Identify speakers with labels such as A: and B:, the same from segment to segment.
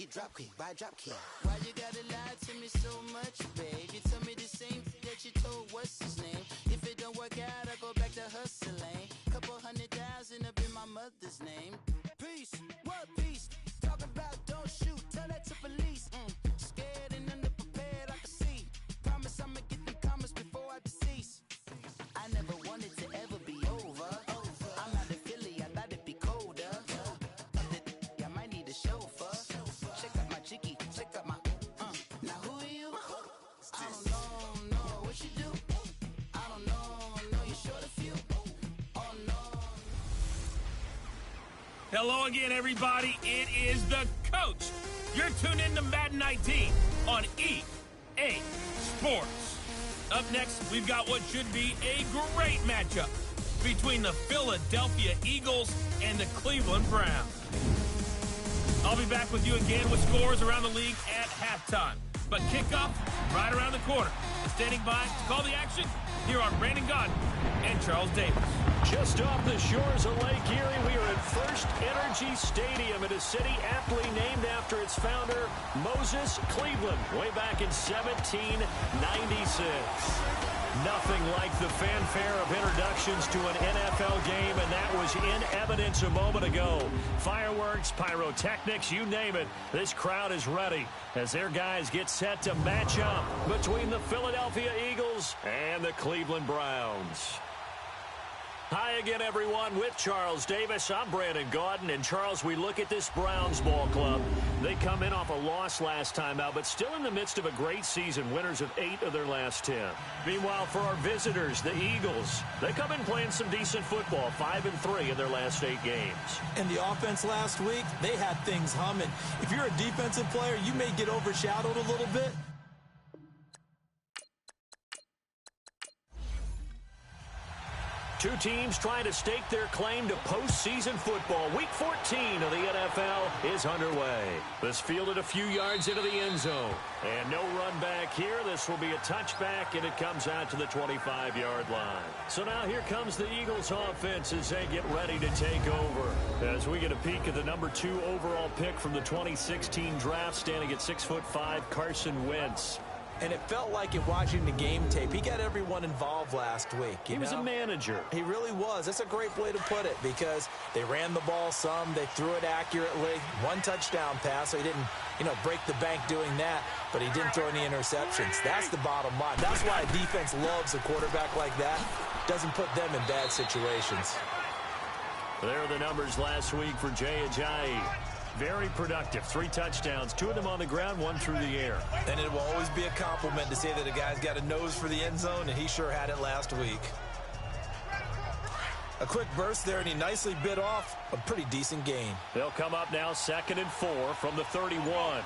A: Dropkick by Dropkick.
B: Why you gotta lie to me so much, babe? You tell me the same that you told what's his name. If it don't work out, I go back to hustling. Couple 100,000 up in my mother's name. Peace, what peace? Talk about don't shoot, tell that to police. Scared and underprepared, I can see. Promise I'ma get them comments before I decease. I never wanted to ever be over. I'm out of Philly, I thought it'd be colder. I might need a chauffeur. Check out my chicky, check out my, now who are you? I don't know what you do. I don't know you short a few. Oh no.
C: Hello again, everybody. It is the coach. You're tuned in to Madden 19 on EA Sports. Up next, we've got what should be a great matchup between the Philadelphia Eagles and the Cleveland Browns. I'll be back with you again with scores around the league at halftime. But kickoff right around the corner. And standing by to call the action, here are Brandon Gaudin and Charles Davis.
D: Just off the shores of Lake Erie, we are at First Energy Stadium in a city aptly named after its founder, Moses Cleveland, way back in 1796. Nothing like the fanfare of introductions to an NFL game, and that was in evidence a moment ago. Fireworks, pyrotechnics, you name it. This crowd is ready as their guys get set to match up between the Philadelphia Eagles and the Cleveland Browns. Hi again, everyone. With Charles Davis, I'm Brandon Gaudin. And, Charles, we look at this Browns ball club. They come in off a loss last time out, but still in the midst of a great season, winners of 8 of their last 10. Meanwhile, for our visitors, the Eagles, they come in playing some decent football, 5-3 in their last 8 games.
E: And the offense last week, they had things humming. If you're a defensive player, you may get overshadowed a little bit.
D: Two teams trying to stake their claim to postseason football. Week 14 of the NFL is underway. This fielded a few yards into the end zone. And no run back here. This will be a touchback, and it comes out to the 25-yard line. So now here comes the Eagles offense as they get ready to take over. As we get a peek at the number 2 overall pick from the 2016 draft, standing at 6'5", Carson Wentz.
E: And it felt like it watching the game tape. He got everyone involved last week.
D: He was a manager.
E: He really was. That's a great way to put it because they ran the ball some. They threw it accurately. 1 touchdown pass, so he didn't, break the bank doing that, but he didn't throw any interceptions. That's the bottom line. That's why a defense loves a quarterback like that. Doesn't put them in bad situations.
D: There are the numbers last week for Jay Ajayi. Very productive. 3 touchdowns, 2 of them on the ground, 1 through the air.
E: And it will always be a compliment to say that a guy's got a nose for the end zone, and he sure had it last week. A quick burst there, and he nicely bit off a pretty decent gain.
D: They'll come up now 2nd and 4 from the 31.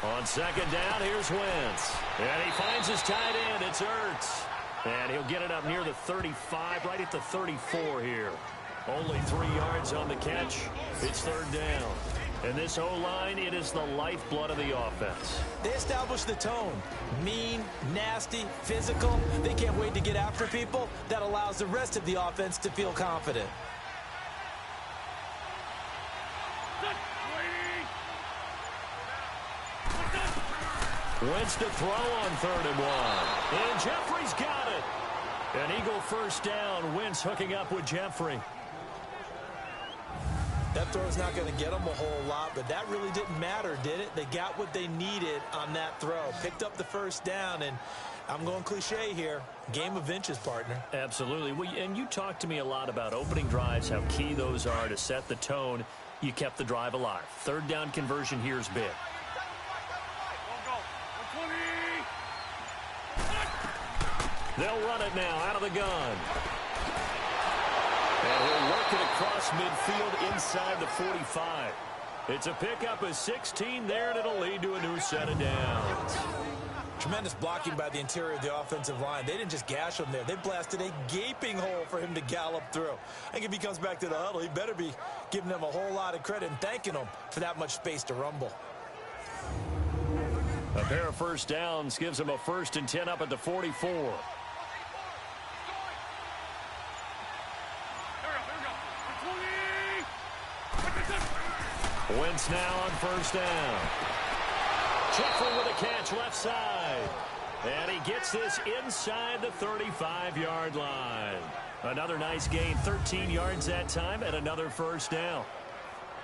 D: On 2nd down, here's Wentz. And he finds his tight end. It's Ertz. And he'll get it up near the 35, right at the 34 here. Only 3 yards on the catch. It's 3rd down. And this O-line, it is the lifeblood of the offense.
E: They establish the tone. Mean, nasty, physical. They can't wait to get after people. That allows the rest of the offense to feel confident.
D: Wentz to throw on 3rd and 1. And Jeffrey's got it. An Eagle first down. Wentz hooking up with Jeffrey.
E: That throw's not going to get them a whole lot, but that really didn't matter, did it? They got what they needed on that throw. Picked up the first down, and I'm going cliche here. Game of inches, partner.
D: Absolutely. Well, and you talked to me a lot about opening drives, how key those are to set the tone. You kept the drive alive. 3rd down conversion here is big. They'll run it now out of the gun. And he'll work it across midfield inside the 45. It's a pickup of 16 there, and it'll lead to a new set of downs.
E: Tremendous blocking by the interior of the offensive line. They didn't just gash him there. They blasted a gaping hole for him to gallop through. I think if he comes back to the huddle, he better be giving them a whole lot of credit and thanking them for that much space to rumble.
D: A pair of first downs gives him a 1st and 10 up at the 44. Wentz now on first down. Jeffrey with a catch left side. And he gets this inside the 35-yard line. Another nice gain, 13 yards that time, and another first down.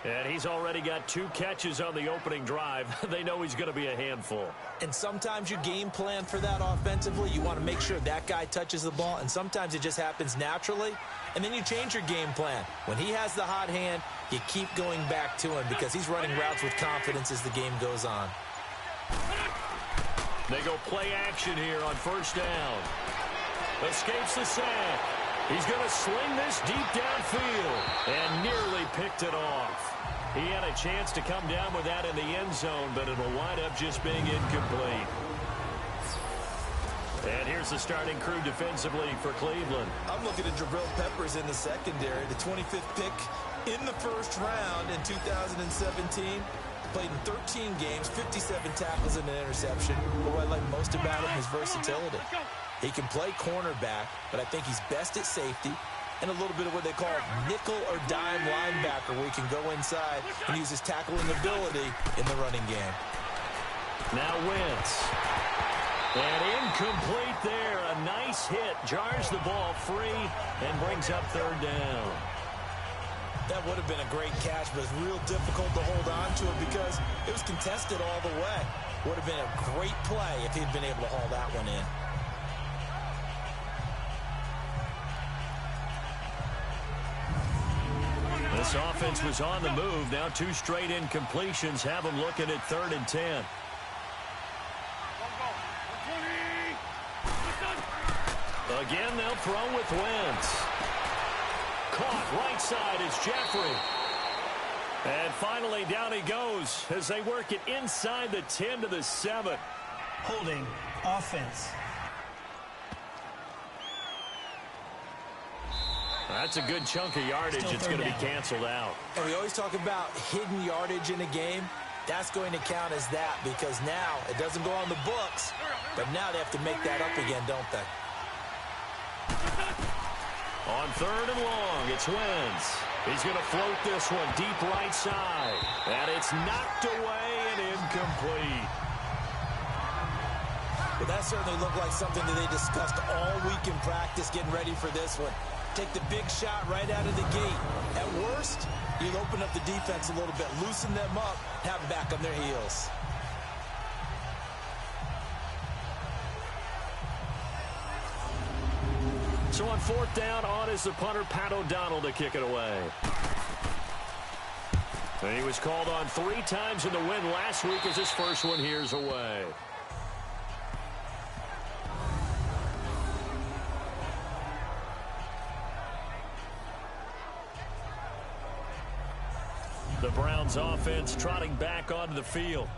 D: And he's already got 2 catches on the opening drive. They know he's going to be a handful.
E: And sometimes you game plan for that offensively. You want to make sure that guy touches the ball, and sometimes it just happens naturally. And then you change your game plan. When he has the hot hand, you keep going back to him because he's running routes with confidence as the game goes on.
D: They go play action here on first down. Escapes the sack. He's going to sling this deep downfield and nearly picked it off. He had a chance to come down with that in the end zone, but it'll wind up just being incomplete. And here's the starting crew defensively for Cleveland.
E: I'm looking at Jabril Peppers in the secondary, the 25th pick in the first round in 2017. Played in 13 games, 57 tackles and an interception. But what I like most about him is versatility. He can play cornerback, but I think he's best at safety and a little bit of what they call nickel or dime linebacker, where he can go inside and use his tackling ability in the running game.
D: Now Wentz. And incomplete there. A nice hit. Jars the ball free and brings up third down.
E: That would have been a great catch, but it's real difficult to hold on to it because it was contested all the way. Would have been a great play if he'd been able to haul that one in.
D: This offense was on the move. Now 2 straight incompletions have them looking at 3rd and 10. Again, they'll throw with Wentz. Caught right side is Jeffrey. And finally down he goes as they work it inside the 10 to the 7.
A: Holding offense.
D: That's a good chunk of yardage. It's going to be canceled out.
E: And we always talk about hidden yardage in a game. That's going to count as that because now it doesn't go on the books, but now they have to make that up again, don't they?
D: On 3rd and long, it's Wentz. He's going to float this one deep right side. And it's knocked away and incomplete.
E: Well, that certainly looked like something that they discussed all week in practice getting ready for this one. Take the big shot right out of the gate. At worst, you'll open up the defense a little bit, loosen them up, have them back on their heels.
D: So on 4th down, on is the punter, Pat O'Donnell, to kick it away. And he was called on 3 times in the win last week as his first one here's away. The Browns offense trotting back onto the field.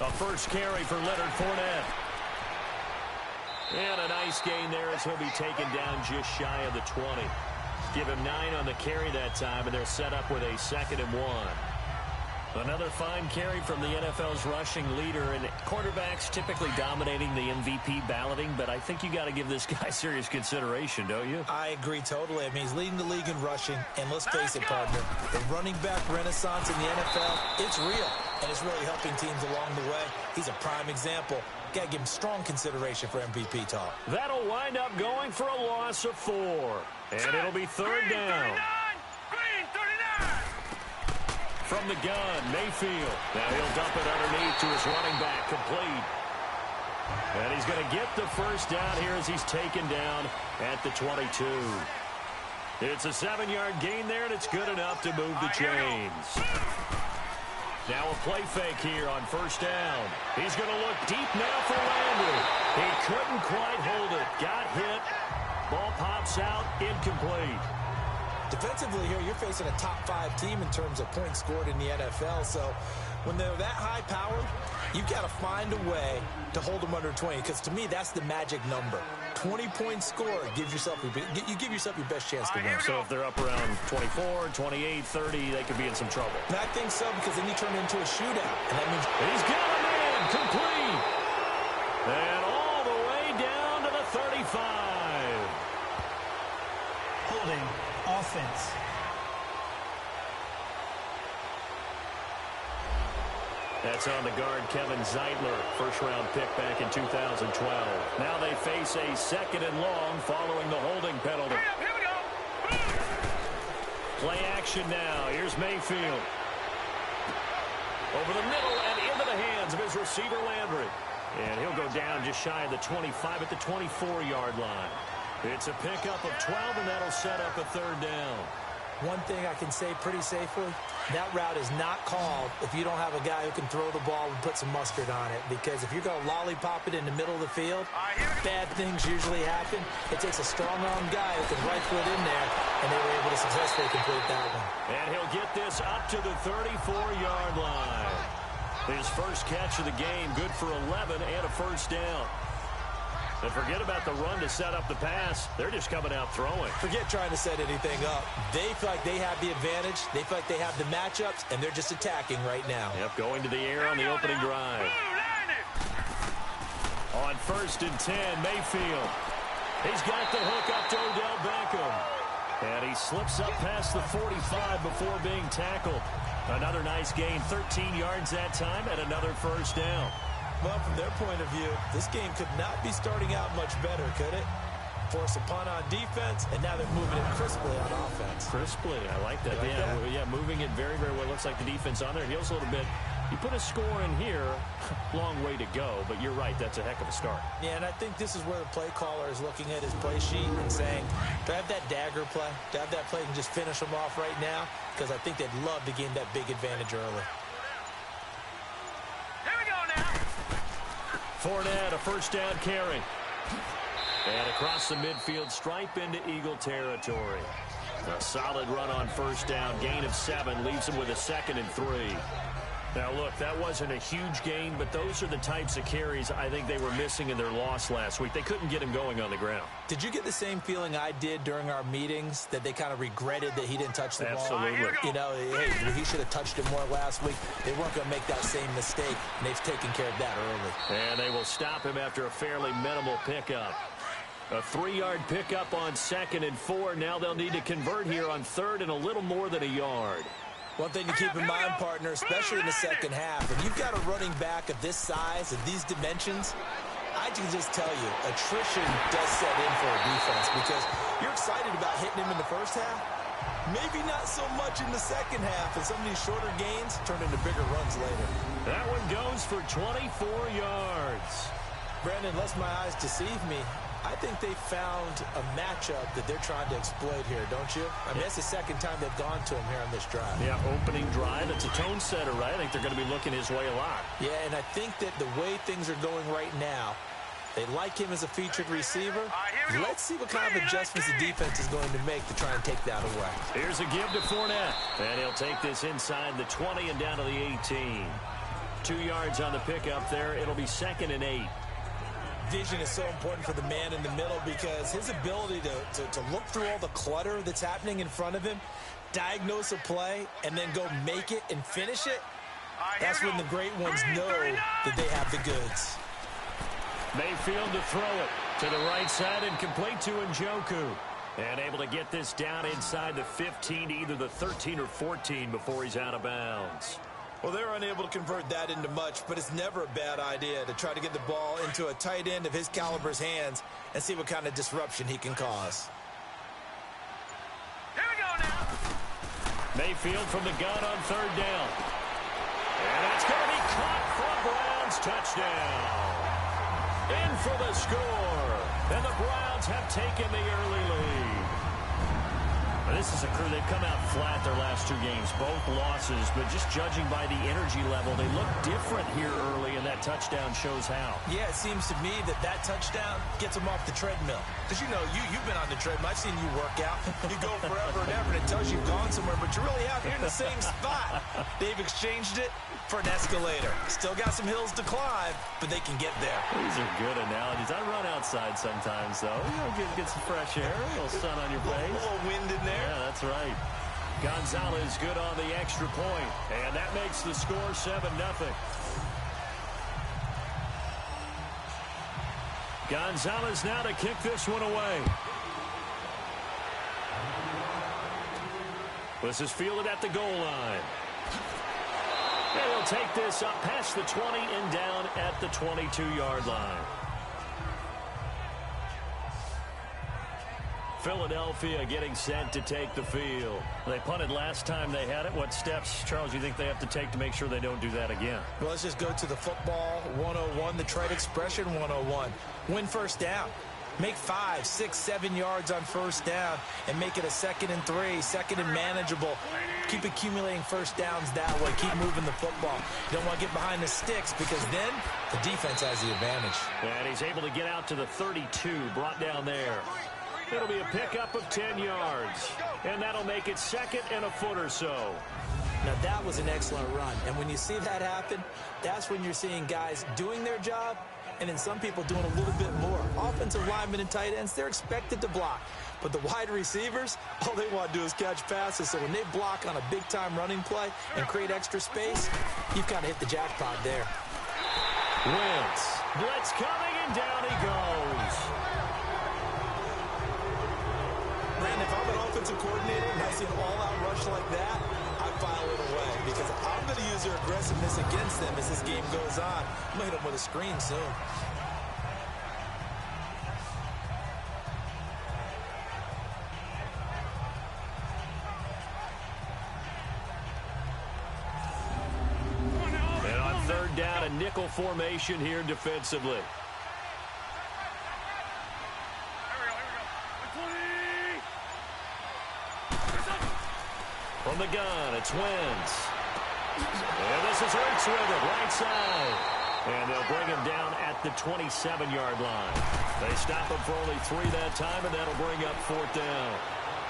D: A first carry for Leonard Fournette. And a nice gain there as he'll be taken down just shy of the 20. Give him 9 on the carry that time, and they're set up with a 2nd and 1. Another fine carry from the NFL's rushing leader, and quarterbacks typically dominating the MVP balloting, but I think you got to give this guy serious consideration, don't you?
E: I agree totally. I mean, he's leading the league in rushing, and let's face it, partner, the running back renaissance in the NFL, it's real, and it's really helping teams along the way. He's a prime example. Got to give him strong consideration for MVP talk.
D: That'll wind up going for a loss of 4, and it'll be 3rd down. From the gun, Mayfield. Now he'll dump it underneath to his running back, complete. And he's going to get the first down here as he's taken down at the 22. It's a 7-yard gain there, and it's good enough to move the chains. Now a play fake here on first down. He's going to look deep now for Landry. He couldn't quite hold it. Got hit. Ball pops out, incomplete.
E: Defensively here, you're facing a top 5 team in terms of points scored in the NFL. So when they're that high powered, you've got to find a way to hold them under 20. Because to me, that's the magic number. 20-point score gives yourself you give yourself your best chance to win.
D: So if they're up around 24, 28, 30, they could be in some trouble.
E: And I think so, because then you turn it into a shootout. And that means
D: he's got him in, complete. And all the way down to the 35.
A: Holding offense.
D: That's on the guard, Kevin Zeitler, first-round pick back in 2012. Now they face a second and long following the holding penalty.
C: Here we go.
D: Play action now. Here's Mayfield. Over the middle and into the hands of his receiver, Landry. And he'll go down just shy of the 25 at the 24-yard line. It's a pickup of 12, and that'll set up a third down.
E: one thing I can say pretty safely, that route is not called if you don't have a guy who can throw the ball and put some mustard on it. Because if you're going to lollipop it in the middle of the field, bad things usually happen. It takes a strong-arm guy who can rifle it in there, and they were able to successfully complete that one.
D: And he'll get this up to the 34-yard line. His first catch of the game, good for 11 and a first down. And forget about the run to set up the pass. They're just coming out throwing.
E: Forget trying to set anything up. They feel like they have the advantage. They feel like they have the matchups, and they're just attacking right now.
D: Yep, going to the air on the opening drive. On 1st and 10, Mayfield. He's got the hook up to Odell Beckham. And he slips up past the 45 before being tackled. Another nice gain, 13 yards that time, and another first down.
E: Well, from their point of view, this game could not be starting out much better, could it? Force a punt on defense, and now they're moving it crisply on offense.
D: Crisply, I like that.
E: Like that?
D: Yeah, moving it very, very well. Looks like the defense on there heals a little bit. You put a score in here, long way to go, but you're right, that's a heck of a start.
E: Yeah, and I think this is where the play caller is looking at his play sheet and saying, do I have that dagger play? Do I have that play and just finish them off right now? Because I think they'd love to gain that big advantage early.
D: Fournette, a first down carry. And across the midfield stripe into Eagle territory. A solid run on first down. Gain of 7 leaves him with a 2nd and 3. Now, look, that wasn't a huge gain, but those are the types of carries I think they were missing in their loss last week. They couldn't get him going on the ground.
E: Did you get the same feeling I did during our meetings, that they kind of regretted that he didn't touch the ball?
D: Absolutely.
E: You know, hey, he should have touched it more last week. They weren't going to make that same mistake, and they've taken care of that early.
D: And they will stop him after a fairly minimal pickup. A 3-yard pickup on 2nd and 4. Now they'll need to convert here on 3rd and a little more than a yard.
E: One thing to keep in mind, partner, especially in the second half, when you've got a running back of this size and these dimensions, I can just tell you, attrition does set in for a defense, because you're excited about hitting him in the first half, maybe not so much in the second half, and some of these shorter gains turn into bigger runs later.
D: That one goes for 24 yards.
E: Brandon, unless my eyes deceive me, I think they found a matchup that they're trying to exploit here, don't you? I mean, that's the second time they've gone to him here on this drive.
D: Yeah, opening drive. It's a tone setter, right? I think they're going to be looking his way a lot.
E: Yeah, and I think that the way things are going right now, they like him as a featured receiver. Let's see what kind of adjustments the defense is going to make to try and take that away.
D: Here's a give to Fournette. And he'll take this inside the 20 and down to the 18. 2 yards on the pickup there. It'll be 2nd and 8.
E: Vision is so important for the man in the middle, because his ability to look through all the clutter that's happening in front of him, diagnose a play, and then go make it and finish it, that's when the great ones know that they have the goods.
D: Mayfield to throw it to the right side and complete to Njoku. And able to get this down inside the 15, either the 13 or 14 before he's out of bounds.
E: Well, they're unable to convert that into much, but it's never a bad idea to try to get the ball into a tight end of his caliber's hands and see what kind of disruption he can cause.
C: Here we go now.
D: Mayfield from the gun on 3rd down. And it's going to be caught for a Browns touchdown. In for the score. And the Browns have taken the early lead. This is a crew, they've come out flat their last 2 games, both losses, but just judging by the energy level, they look different here early, and that touchdown shows how.
E: Yeah, it seems to me that touchdown gets them off the treadmill. Because, you know, you've been on the treadmill. I've seen you work out. You go forever and ever, and it tells you you've gone somewhere, but you really have. You're in the same spot. They've exchanged it. for an escalator. Still got some hills to climb, but they can get there.
D: These are good analogies. I run outside sometimes, though. Get some fresh air, a little sun on your face.
E: A little wind in there.
D: Yeah, that's right. Gonzalez good on the extra point, and that makes the score 7-0. Gonzalez now to kick this one away. This is fielded at the goal line. And he'll take this up past the 20 and down at the 22-yard line. Philadelphia getting set to take the field. They punted last time they had it. What steps, Charles, you think they have to take to make sure they don't do that again?
E: Well, let's just go to the football 101, the trade expression 101. Win first down. Make 5, 6, 7 yards on first down and make it a 2nd and 3, 2nd and manageable. Keep accumulating first downs that way. Keep moving the football. You don't want to get behind the sticks because then the defense has the advantage.
D: And he's able to get out to the 32, brought down there. It'll be a pickup of 10 yards, and that'll make it 2nd and a foot or so.
E: Now, that was an excellent run, and when you see that happen, that's when you're seeing guys doing their job and then some people doing a little bit more. Offensive linemen and tight ends, they're expected to block, but the wide receivers, all they want to do is catch passes, so when they block on a big-time running play and create extra space, you've kind of hit the jackpot there.
D: Wentz, blitz coming, and down he goes.
E: Brandon, if I'm an offensive coordinator and I see an all-out rush like that, I file it away because I'm going to use their aggressiveness against them as this game goes on. I'm going to hit them with a screen soon.
D: And on 3rd down, a nickel formation here defensively. From the gun, it's Wentz. And this is Hurts with it, right side. And they'll bring him down at the 27-yard line. They stop him for only 3 that time, and that'll bring up 4th down.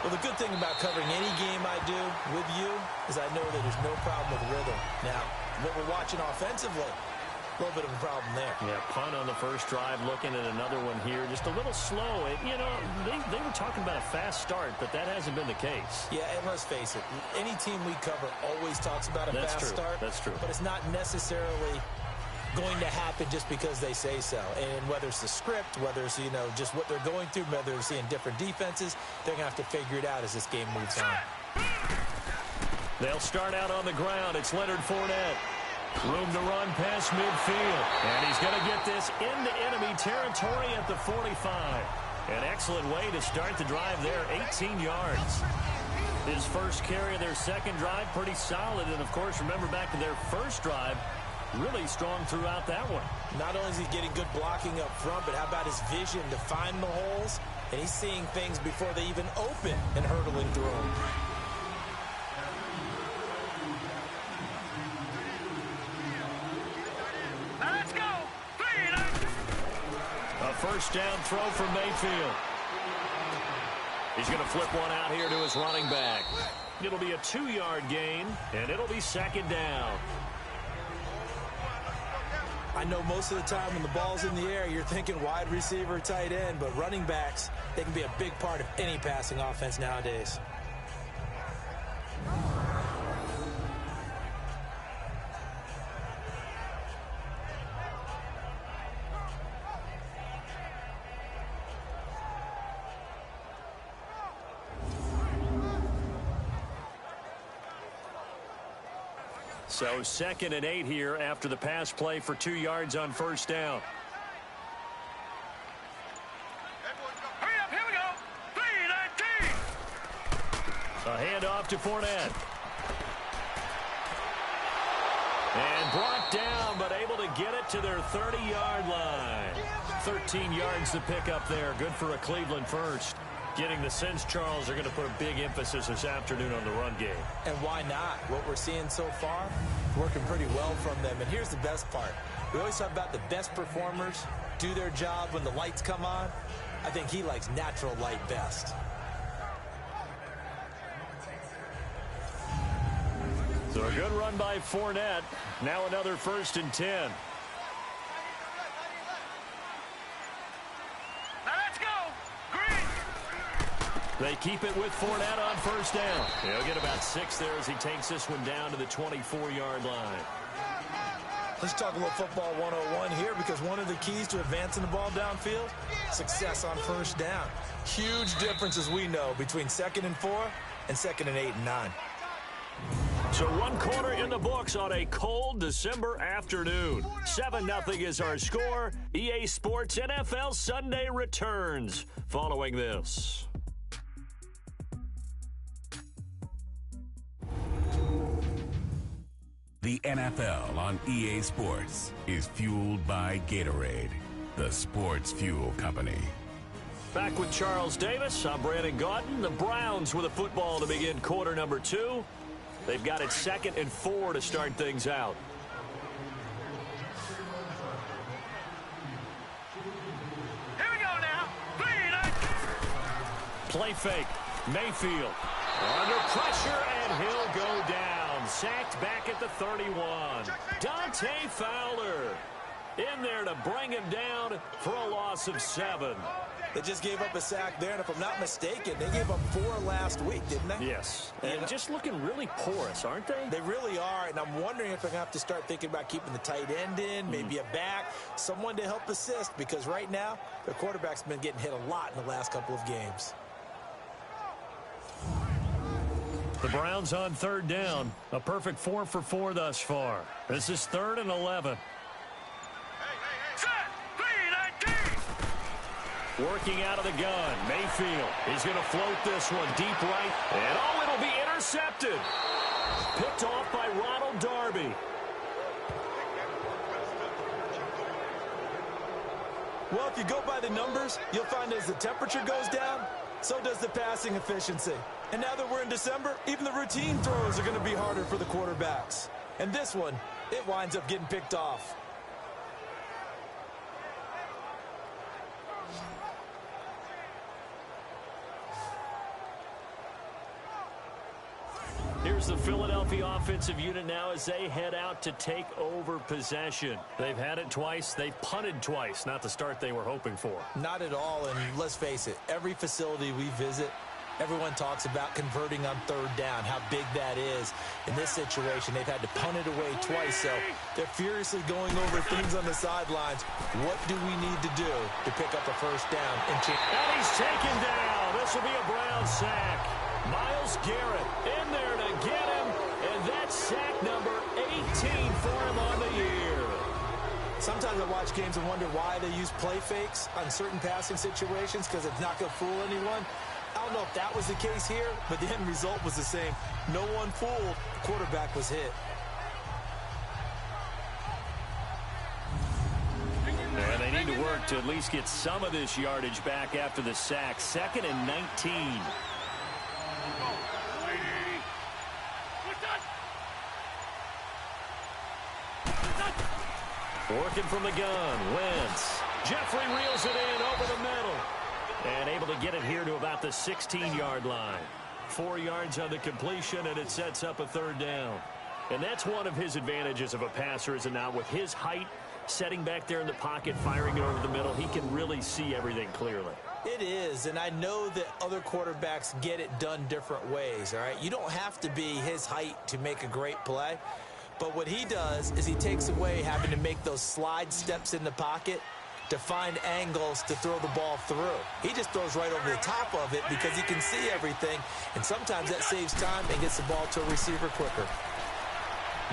E: Well, the good thing about covering any game I do with you is I know that there's no problem with rhythm. Now, what we're watching offensively, a little bit of a problem there.
D: Yeah, punt on the first drive, looking at another one here. Just a little slow. They were talking about a fast start, but that hasn't been the case.
E: Yeah, and let's face it, any team we cover always talks about a fast start.
D: That's true.
E: But it's not necessarily going to happen just because they say so. And whether it's the script, whether it's, just what they're going through, whether they're seeing different defenses, they're going to have to figure it out as this game moves on.
D: They'll start out on the ground. It's Leonard Fournette. Room to run past midfield. And he's going to get this into enemy territory at the 45. An excellent way to start the drive there, 18 yards. His first carry of their second drive, pretty solid. And, of course, remember back to their first drive, really strong throughout that one.
E: Not only is he getting good blocking up front, but how about his vision to find the holes? And he's seeing things before they even open and hurdling through them.
C: Let's go.
D: A first down throw from Mayfield. He's going to flip one out here to his running back. It'll be a 2-yard gain, and it'll be 2nd down.
E: I know most of the time when the ball's in the air, you're thinking wide receiver, tight end, but running backs, they can be a big part of any passing offense nowadays.
D: So 2nd and 8 here after the pass play for 2 yards on first down.
C: Hurry up, here we go. 3-19.
D: A handoff to Fournette. And brought down, but able to get it to their 30-yard line. 13 yards to pick up there. Good for a Cleveland first. Getting the sense, Charles, they're going to put a big emphasis this afternoon on the run game.
E: And why not? What we're seeing so far, working pretty well from them. And here's the best part. We always talk about the best performers do their job when the lights come on. I think he likes natural light best.
D: So a good run by Fournette. Now another 1st and 10. They keep it with Fournette on 1st down. He'll get about 6 there as he takes this one down to the 24-yard line.
E: Let's talk a little football 101 here, because one of the keys to advancing the ball downfield, success on 1st down. Huge difference, as we know, between 2nd and 4 and 2nd and 8 and 9.
D: So 1 quarter in the books on a cold December afternoon. 7-0 is our score. EA Sports NFL Sunday returns following this.
F: The NFL on EA Sports is fueled by Gatorade, the sports fuel company.
D: Back with Charles Davis, I'm Brandon Gaudin. The Browns with a football to begin quarter number 2. They've got it 2nd and 4 to start things out.
C: Here we go now.
D: Play fake. Mayfield under pressure, and he'll go down. Sacked back at the 31. Dante Fowler in there to bring him down for a loss of 7.
E: They just gave up a sack there, and if I'm not mistaken, they gave up 4 last week, didn't they?
D: Yes. And just looking really porous, aren't they?
E: They really are, and I'm wondering if they're going to have to start thinking about keeping the tight end in, maybe a back, someone to help assist, because right now, their quarterback's been getting hit a lot in the last couple of games.
D: The Browns on 3rd down. A perfect 4 for 4 thus far. This is 3rd and 11. Working out of the gun. Mayfield is going to float this one deep right. And it'll be intercepted. Picked off by Ronald Darby.
E: Well, if you go by the numbers, you'll find as the temperature goes down, so does the passing efficiency. And now that we're in December, even the routine throws are going to be harder for the quarterbacks. And this one, it winds up getting picked off.
D: Here's the Philadelphia offensive unit now as they head out to take over possession. They've had it twice. They've punted twice. Not the start they were hoping for.
E: Not at all, and let's face it, every facility we visit, everyone talks about converting on 3rd down, how big that is. In this situation, they've had to punt it away twice, so they're furiously going over things on the sidelines. What do we need to do to pick up a 1st down? And
D: he's taken down. This will be a Brown sack. Myles Garrett in there to get him, and that's sack number 18 for him on the year.
E: Sometimes I watch games and wonder why they use play fakes on certain passing situations, because it's not going to fool anyone. I don't know if that was the case here, but the end result was the same. No one fooled. The quarterback was hit.
D: And they need to work to at least get some of this yardage back after the sack. 2nd and 19. Working from the gun, Wentz. Jeffrey reels it in over the middle. And able to get it here to about the 16-yard line. 4 yards on the completion, and it sets up a 3rd down. And that's one of his advantages of a passer, is it not? With his height, setting back there in the pocket, firing it over the middle, he can really see everything clearly.
E: It is, and I know that other quarterbacks get it done different ways, all right? You don't have to be his height to make a great play. But what he does is he takes away having to make those slide steps in the pocket to find angles to throw the ball through. He just throws right over the top of it because he can see everything, and sometimes that saves time and gets the ball to a receiver quicker.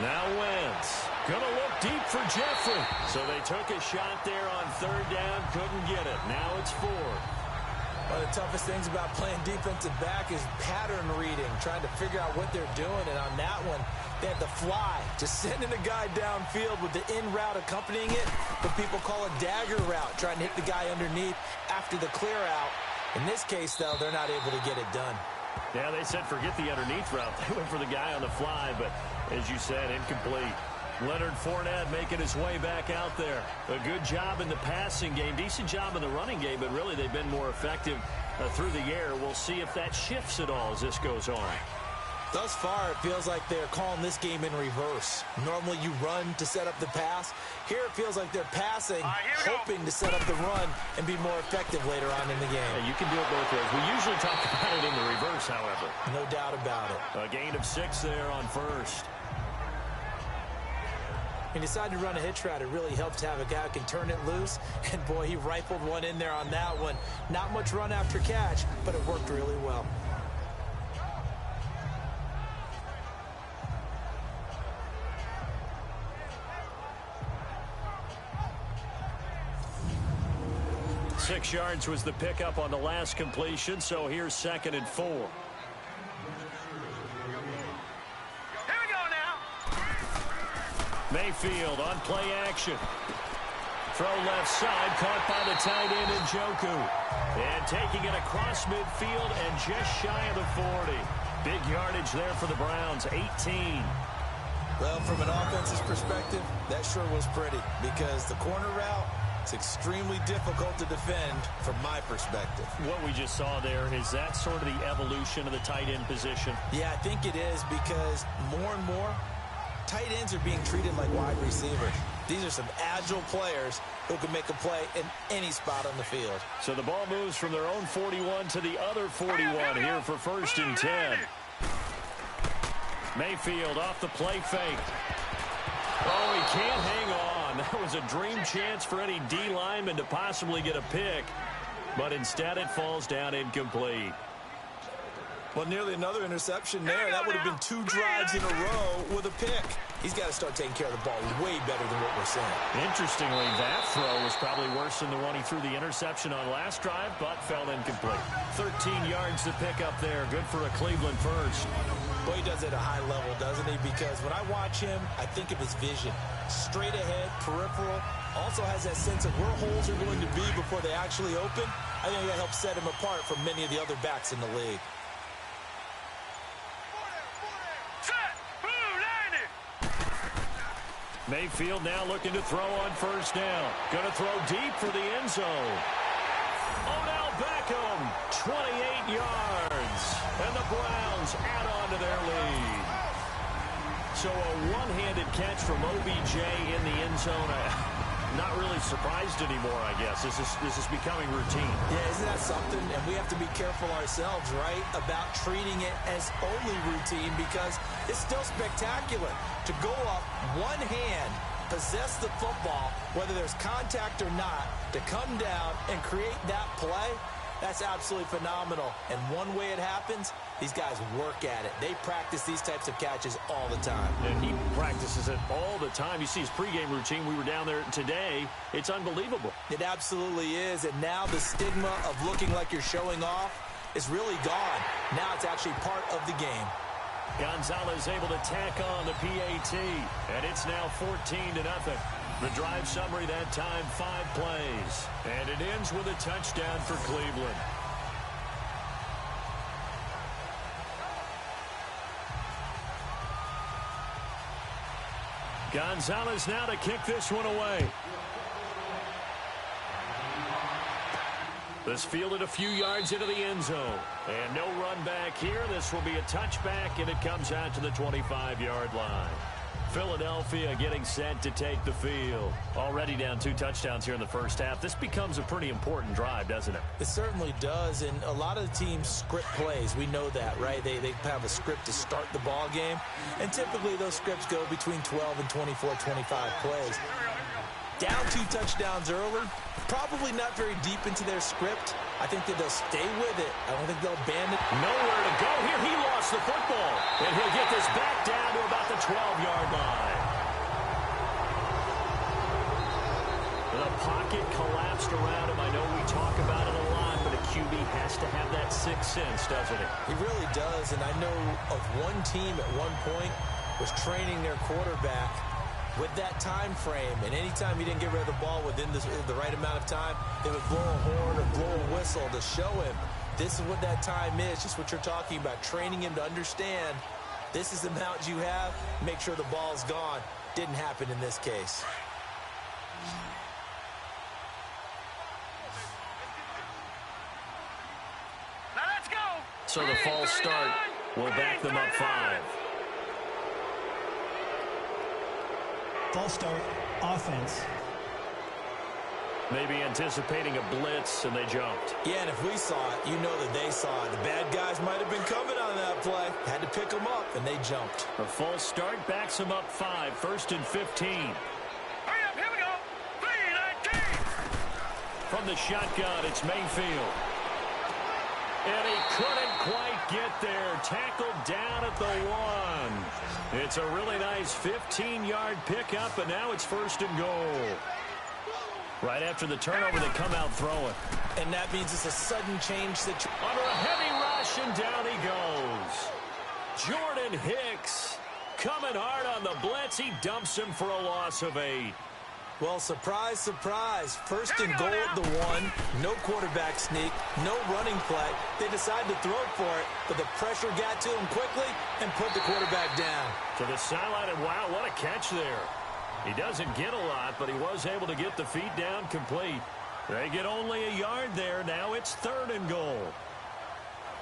D: Now Wentz gonna look deep for Jeffrey. So they took a shot there on 3rd down, couldn't get it. Now it's 4.
E: One of the toughest things about playing defensive back is pattern reading, trying to figure out what they're doing. And on that one, they had the fly, just sending a guy downfield with the in route accompanying it, what people call a dagger route, trying to hit the guy underneath after the clear out. In this case, though, they're not able to get it done.
D: Yeah, they said forget the underneath route. They went for the guy on the fly, but as you said, incomplete. Leonard Fournette making his way back out there. A good job in the passing game, decent job in the running game, but really they've been more effective through the air. We'll see if that shifts at all as this goes on.
E: Thus far, it feels like they're calling this game in reverse. Normally you run to set up the pass. Here it feels like they're passing, hoping to set up the run and be more effective later on in the game.
D: Yeah, you can do it both ways. We usually talk about it in the reverse, however.
E: No doubt about it.
D: A gain of 6 there on first.
E: He decided to run a hitch route. It really helps to have a guy who can turn it loose. And, boy, he rifled one in there on that one. Not much run after catch, but it worked really well.
D: Six yards was the pickup on the last completion, so here's 2nd and 4.
C: Here we go now.
D: Mayfield on play action. Throw left side, caught by the tight end Njoku. And taking it across midfield and just shy of the 40. Big yardage there for the Browns, 18.
E: Well, from an offensive perspective, that sure was pretty because the corner route, it's extremely difficult to defend from my perspective.
D: What we just saw there, is that sort of the evolution of the tight end position?
E: Yeah, I think it is because more and more, tight ends are being treated like wide receivers. These are some agile players who can make a play in any spot on the field.
D: So the ball moves from their own 41 to the other 41 here for 1st and 10. Mayfield off the play fake. Oh, he can't hang on. That was a dream chance for any D lineman to possibly get a pick, but instead it falls down incomplete.
E: Well, nearly another interception there. That would have been 2 drives in a row with a pick. He's got to start taking care of the ball way better than what we're seeing.
D: Interestingly, that throw was probably worse than the one he threw the interception on last drive, but fell incomplete. 13 yards to pick up there. Good for a Cleveland first.
E: Boy, he does it at a high level, doesn't he? Because when I watch him, I think of his vision. Straight ahead, peripheral. Also has that sense of where holes are going to be before they actually open. I think that helps set him apart from many of the other backs in the league.
D: Mayfield now looking to throw on 1st down. Going to throw deep for the end zone. Odell Beckham, 28 yards. And the Browns add on to their lead. So a one-handed catch from OBJ in the end zone. Not really surprised anymore, I guess. This is becoming routine.
E: Yeah, isn't that something? And we have to be careful ourselves, right, about treating it as only routine because it's still spectacular to go up one hand, possess the football, whether there's contact or not, to come down and create that play. That's absolutely phenomenal. And one way it happens, these guys work at it. They practice these types of catches all the time.
D: And he practices it all the time. You see his pregame routine. We were down there today. It's unbelievable.
E: It absolutely is. And now the stigma of looking like you're showing off is really gone. Now it's actually part of the game.
D: Gonzalez able to tack on the PAT. And it's now 14-0. The drive summary that time, 5 plays. And it ends with a touchdown for Cleveland. Gonzalez now to kick this one away. This fielded a few yards into the end zone. And no run back here. This will be a touchback, and it comes out to the 25-yard line. Philadelphia getting set to take the field. Already down 2 touchdowns here in the first half. This becomes a pretty important drive, doesn't it?
E: It certainly does, and a lot of the teams script plays. We know that, right? They have a script to start the ball game, and typically those scripts go between 12 and 24, 25 plays. Down 2 touchdowns early, probably not very deep into their script. I think that they'll stay with it. I don't think they'll abandon it.
D: Nowhere to go here. He lost the football. And he'll get this back down to about the 12-yard line. The pocket collapsed around him. I know we talk about it a lot, but a QB has to have that sixth sense, doesn't he?
E: He really does, and I know of one team at one point was training their quarterback with that time frame, and anytime he didn't get rid of the ball within the right amount of time, they would blow a horn or blow a whistle to show him this is what that time is, just what you're talking about, training him to understand this is the amount you have, make sure the ball's gone. Didn't happen in this case.
C: Now let's go.
D: So the false start will back them up 5.
A: False start, offense.
D: Maybe anticipating a blitz, and they jumped.
E: Yeah, and if we saw it, you know that they saw it. The bad guys might have been coming on that play. Had to pick them up, and they jumped.
D: A false start backs them up 5, 1st and 15.
C: Hurry up, here we go. 3-19.
D: From the shotgun, it's Mayfield. And he couldn't quite get there. Tackled down at the 1. It's a really nice 15-yard pickup, and now it's 1st and goal. Right after the turnover, they come out throwing.
E: And that means it's a sudden change situation.
D: Under a heavy rush, and down he goes. Jordan Hicks coming hard on the blitz. He dumps him for a loss of 8.
E: Well, surprise, surprise. 1st and goal at the 1. No quarterback sneak. No running play. They decided to throw for it, but the pressure got to him quickly and put the quarterback down.
D: To the sideline, and wow, what a catch there. He doesn't get a lot, but he was able to get the feet down complete. They get only a yard there. Now it's 3rd and goal.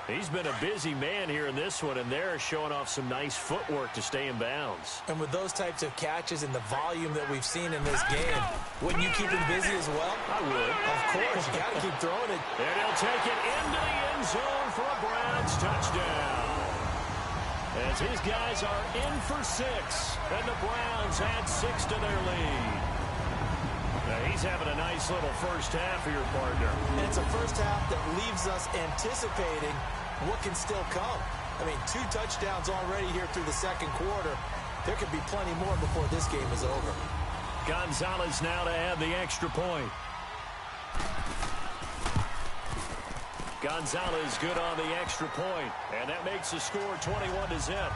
D: He's been a busy man here in this one, and they're showing off some nice footwork to stay in bounds.
E: And with those types of catches and the volume that we've seen in this game, wouldn't you keep him busy as well?
D: I would.
E: Of course. You got to keep throwing it.
D: And he'll take it into the end zone for a Browns touchdown. As his guys are in for 6, and the Browns add 6 to their lead. Now he's having a nice little first half for your partner.
E: And it's a first half that leaves us anticipating what can still come. I mean, 2 touchdowns already here through the 2nd quarter. There could be plenty more before this game is over.
D: Gonzalez now to add the extra point. Gonzalez good on the extra point, and that makes the score 21-0.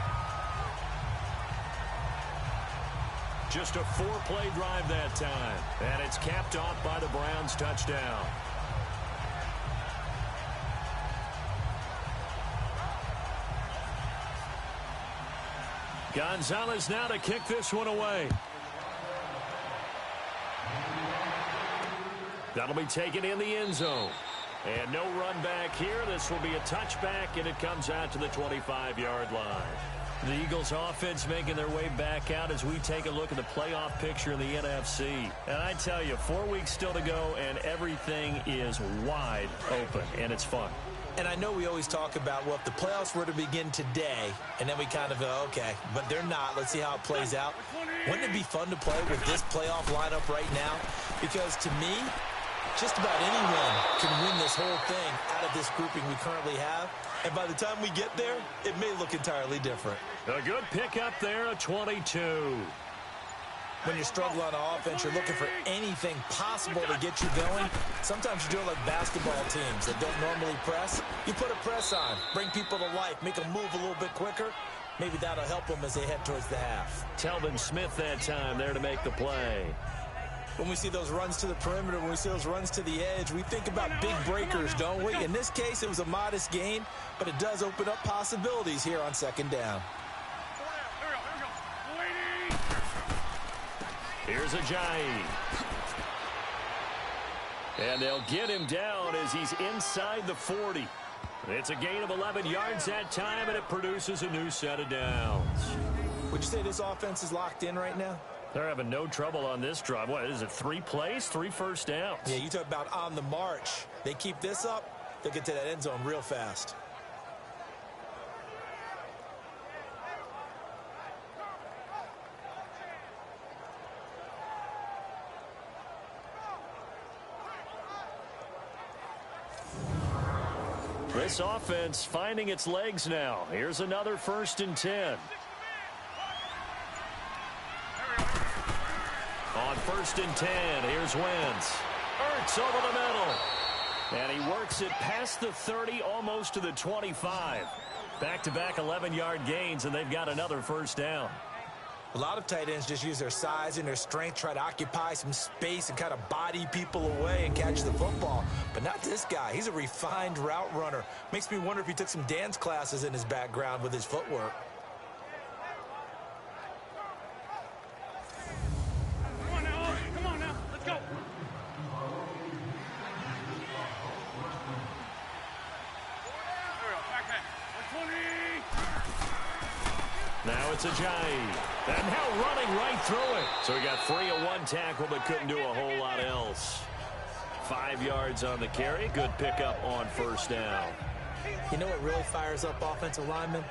D: Just a 4-play drive that time, and it's capped off by the Browns touchdown. Gonzalez now to kick this one away. That'll be taken in the end zone. And no run back here. This will be a touchback, and it comes out to the 25-yard line. The Eagles offense making their way back out as we take a look at the playoff picture in the NFC. And I tell you, 4 weeks still to go, and everything is wide open, and it's fun.
E: And I know we always talk about, well, if the playoffs were to begin today, and then we kind of go, okay, but they're not. Let's see how it plays out. Wouldn't it be fun to play with this playoff lineup right now? Because to me, just about anyone can win this whole thing out of this grouping we currently have. And by the time we get there, it may look entirely different.
D: A good pickup there, a 22.
E: When you're struggling on offense, you're looking for anything possible to get you going. Sometimes you do it like basketball teams that don't normally press. You put a press on, bring people to life, make them move a little bit quicker. Maybe that'll help them as they head towards the half.
D: Telvin Smith that time there to make the play.
E: When we see those runs to the perimeter, when we see those runs to the edge, we think about big breakers, don't we? In this case, it was a modest gain, but it does open up possibilities here on 2nd down.
D: Here's Ajayi. And they'll get him down as he's inside the 40. It's a gain of 11 yards that time, and it produces a new set of downs.
E: Would you say this offense is locked in right now?
D: They're having no trouble on this drive. What is it, 3 plays, 3 first downs?
E: Yeah, you talk about on the march. They keep this up, they'll get to that end zone real fast.
D: This offense finding its legs now. Here's another 1st and 10. On 1st and 10, here's Wentz. Ertz over the middle. And he works it past the 30, almost to the 25. Back-to-back 11-yard gains, and they've got another 1st down.
E: A lot of tight ends just use their size and their strength, try to occupy some space and kind of body people away and catch the football. But not this guy. He's a refined route runner. Makes me wonder if he took some dance classes in his background with his footwork.
C: Come on now, let's go. Back 120.
D: Now it's Ajayi. And now running right through it. So he got free of one tackle but couldn't do a whole lot else. 5 yards on the carry. Good pickup on first down.
E: You know what really fires up offensive linemen?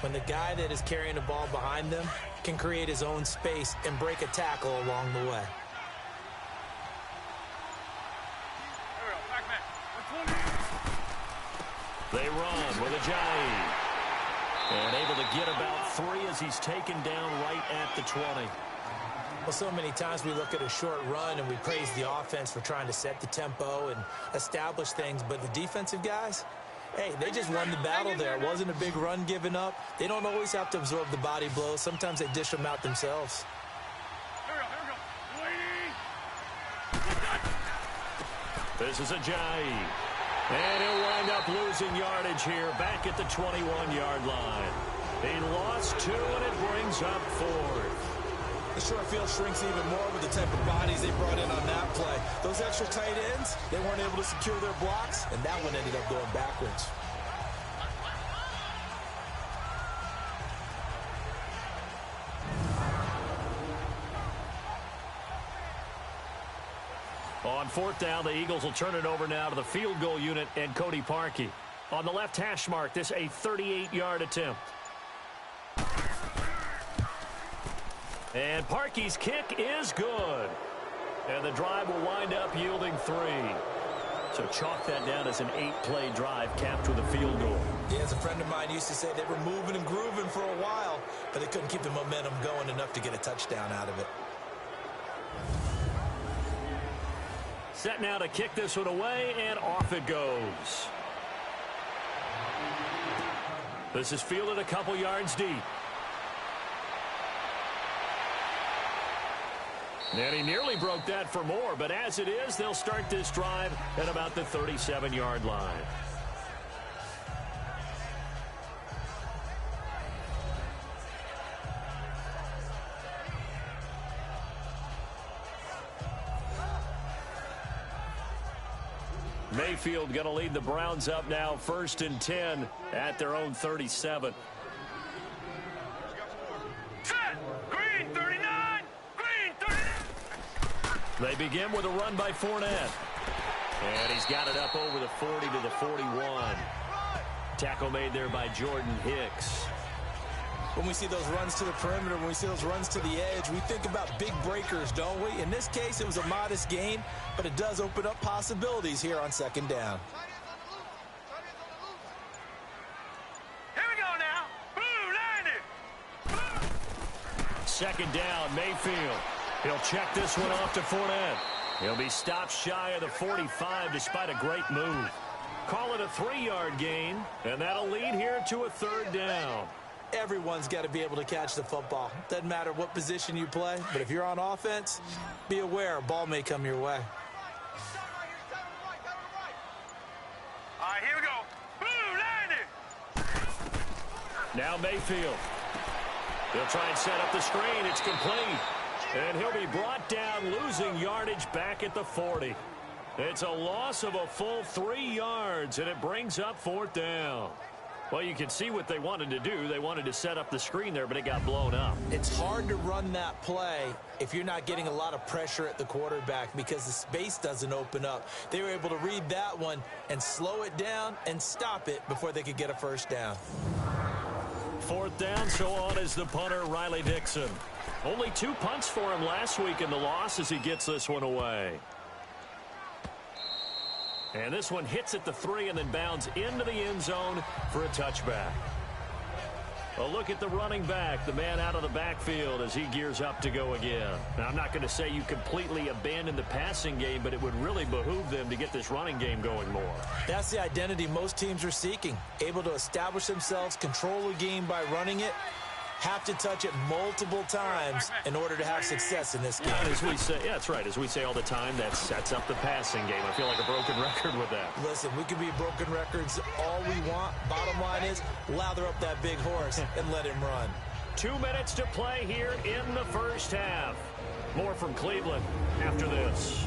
E: When the guy that is carrying the ball behind them can create his own space and break a tackle along the way.
D: They run with Ajayi. And able to get about 3 as he's taken down right at the 20.
E: Well, so many times we look at a short run and we praise the offense for trying to set the tempo and establish things, but the defensive guys, hey, they just won the battle there. It wasn't a big run given up. They don't always have to absorb the body blows. Sometimes they dish them out themselves.
D: This is Ajayi. And he'll wind up losing yardage here back at the 21-yard line. He lost 2, and it brings up 4th.
E: The short field shrinks even more with the type of bodies they brought in on that play. Those extra tight ends, they weren't able to secure their blocks, and that one ended up going backwards.
D: On 4th down, the Eagles will turn it over now to the field goal unit and Cody Parkey. On the left hash mark, this a 38-yard attempt. And Parkey's kick is good. And the drive will wind up yielding 3. So chalk that down as an 8-play drive capped with a field goal.
E: Yeah, as a friend of mine used to say, they were moving and grooving for a while, but they couldn't keep the momentum going enough to get a touchdown out of it.
D: Set now to kick this one away, and off it goes. This is fielded a couple yards deep. And he nearly broke that for more, but as it is, they'll start this drive at about the 37-yard line. Mayfield going to lead the Browns up now, 1st and 10 at their own 37.
G: Green 39! Green 39!
D: They begin with a run by Fournette. And he's got it up over the 40 to the 41. Tackle made there by Jordan Hicks.
E: When we see those runs to the perimeter, when we see those runs to the edge, we think about big breakers, don't we? In this case, it was a modest gain, but it does open up possibilities here on 2nd down.
G: Here we go now. Blue, 90.
D: 2nd down, Mayfield. He'll check this one off to Fournette. He'll be stopped shy of the 45 despite a great move. Call it a 3-yard gain, and that'll lead here to a 3rd down.
E: Everyone's got to be able to catch the football. Doesn't matter what position you play, but if you're on offense, be aware a ball may come your way.
G: All right, here we go. Blue, 90.
D: Now Mayfield. He'll try and set up the screen. It's complete. And he'll be brought down, losing yardage back at the 40. It's a loss of a full 3 yards, and it brings up 4th down. Well, you can see what they wanted to do. They wanted to set up the screen there, but it got blown up.
E: It's hard to run that play if you're not getting a lot of pressure at the quarterback because the space doesn't open up. They were able to read that one and slow it down and stop it before they could get a 1st down.
D: 4th down, so on is the punter, Riley Dixon. Only 2 punts for him last week in the loss as he gets this one away. And this one hits at the 3 and then bounds into the end zone for a touchback. A look at the running back, the man out of the backfield as he gears up to go again. Now, I'm not going to say you completely abandon the passing game, but it would really behoove them to get this running game going more.
E: That's the identity most teams are seeking. Able to establish themselves, control the game by running it, have to touch it multiple times in order to have success in this game.
D: As we say, yeah, that's right. As we say all the time, that sets up the passing game. I feel like a broken record with that.
E: Listen, we can be broken records all we want. Bottom line is, lather up that big horse and let him run.
D: 2 minutes to play here in the first half. More from Cleveland after this.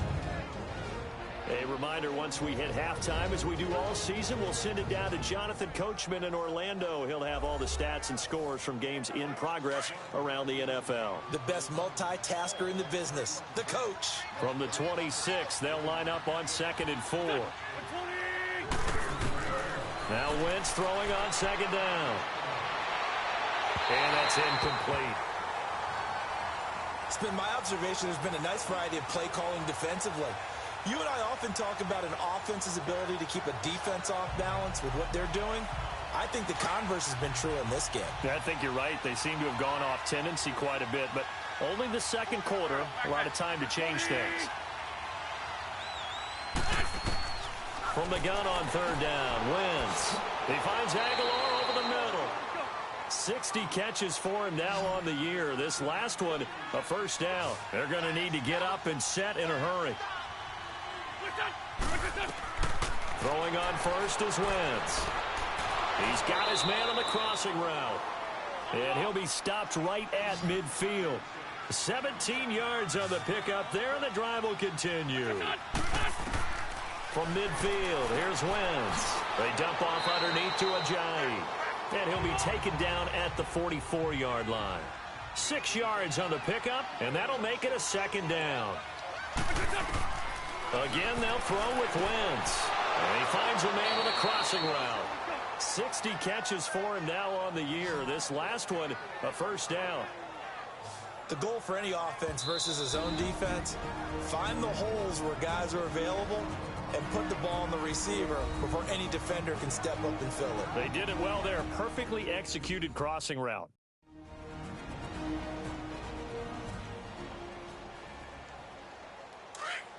D: A reminder, once we hit halftime, as we do all season, we'll send it down to Jonathan Coachman in Orlando. He'll have all the stats and scores from games in progress around the NFL.
E: The best multitasker in the business, the coach.
D: From the 26, they'll line up on 2nd and 4. Now Wentz throwing on 2nd down. And that's incomplete.
E: It's been my observation there's been a nice variety of play calling defensively. You and I often talk about an offense's ability to keep a defense off balance with what they're doing. I think the converse has been true in this game.
D: Yeah, I think you're right. They seem to have gone off tendency quite a bit, but only the second quarter, a lot of time to change things. From the gun on 3rd down, Wentz. He finds Aguilar over the middle. 60 catches for him now on the year. This last one, a first down. They're going to need to get up and set in a hurry. Throwing on first is Wentz. He's got his man on the crossing route. And he'll be stopped right at midfield. 17 yards on the pickup there, and the drive will continue. From midfield, here's Wentz. They dump off underneath to Ajayi. And he'll be taken down at the 44-yard line. 6 yards on the pickup, and that'll make it a 2nd down. Again, they'll throw with Wentz. And he finds a man on the crossing route. 60 catches for him now on the year. This last one, a first down.
E: The goal for any offense versus his own defense, find the holes where guys are available and put the ball on the receiver before any defender can step up and fill it.
D: They did it well there. Perfectly executed crossing route.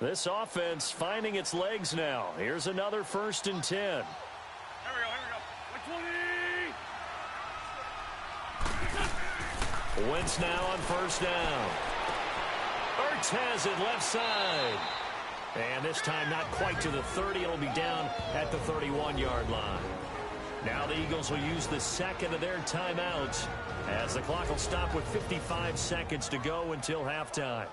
D: This offense finding its legs now. Here's another 1st and 10.
G: Here we go. 120.
D: Wentz now on 1st down. Ertz has it left side. And this time not quite to the 30. It'll be down at the 31-yard line. Now the Eagles will use the 2nd of their timeouts as the clock will stop with 55 seconds to go until halftime.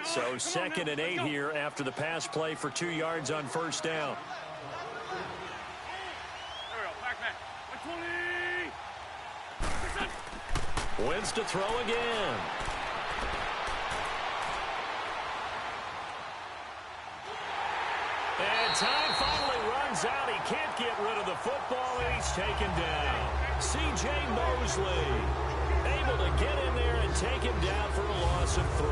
D: So 2nd and 8 here after the pass play for 2 yards on 1st down.
G: There we go. Back. 120.
D: Wentz to throw again. And time finally runs out. He can't get rid of the football, and he's taken down. C.J. Mosley able to get in there and take him down for a loss of 3.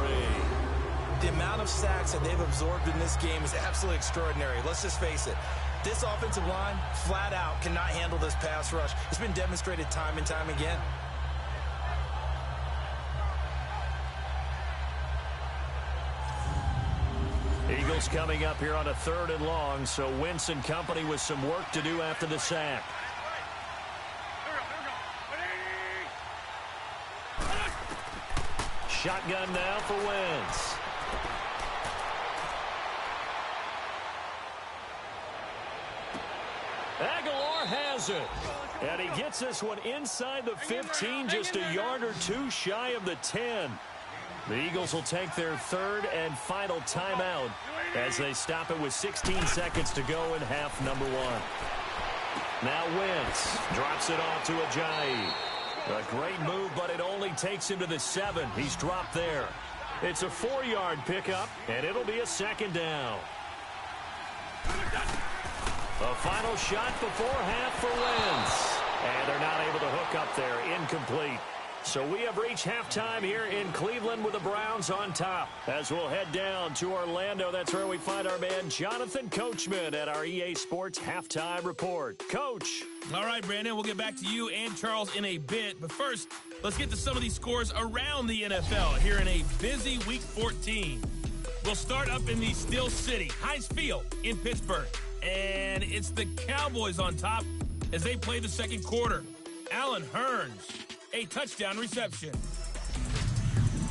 E: The amount of sacks that they've absorbed in this game is absolutely extraordinary. Let's just face it. This offensive line, flat out, cannot handle this pass rush. It's been demonstrated time and time again.
D: Eagles coming up here on a 3rd and long, so Wentz and company with some work to do after the sack. Shotgun now for Wentz. Aguilar has it. And he gets this one inside the 15, just a yard or 2 shy of the 10. The Eagles will take their 3rd and final timeout as they stop it with 16 seconds to go in half number 1. Now Wentz drops it off to Ajayi. A great move, but it only takes him to the 7. He's dropped there. It's a 4-yard pickup, and it'll be a 2nd down. A final shot before half for Wentz. And they're not able to hook up there. Incomplete. So we have reached halftime here in Cleveland with the Browns on top. As we'll head down to Orlando, that's where we find our man Jonathan Coachman at our EA Sports Halftime Report. Coach.
C: All right, Brandon, we'll get back to you and Charles in a bit. But first, let's get to some of these scores around the NFL here in a busy Week 14. We'll start up in the Steel City, Heinz Field in Pittsburgh. And it's the Cowboys on top as they play the second quarter. Allen Hurns, a touchdown reception.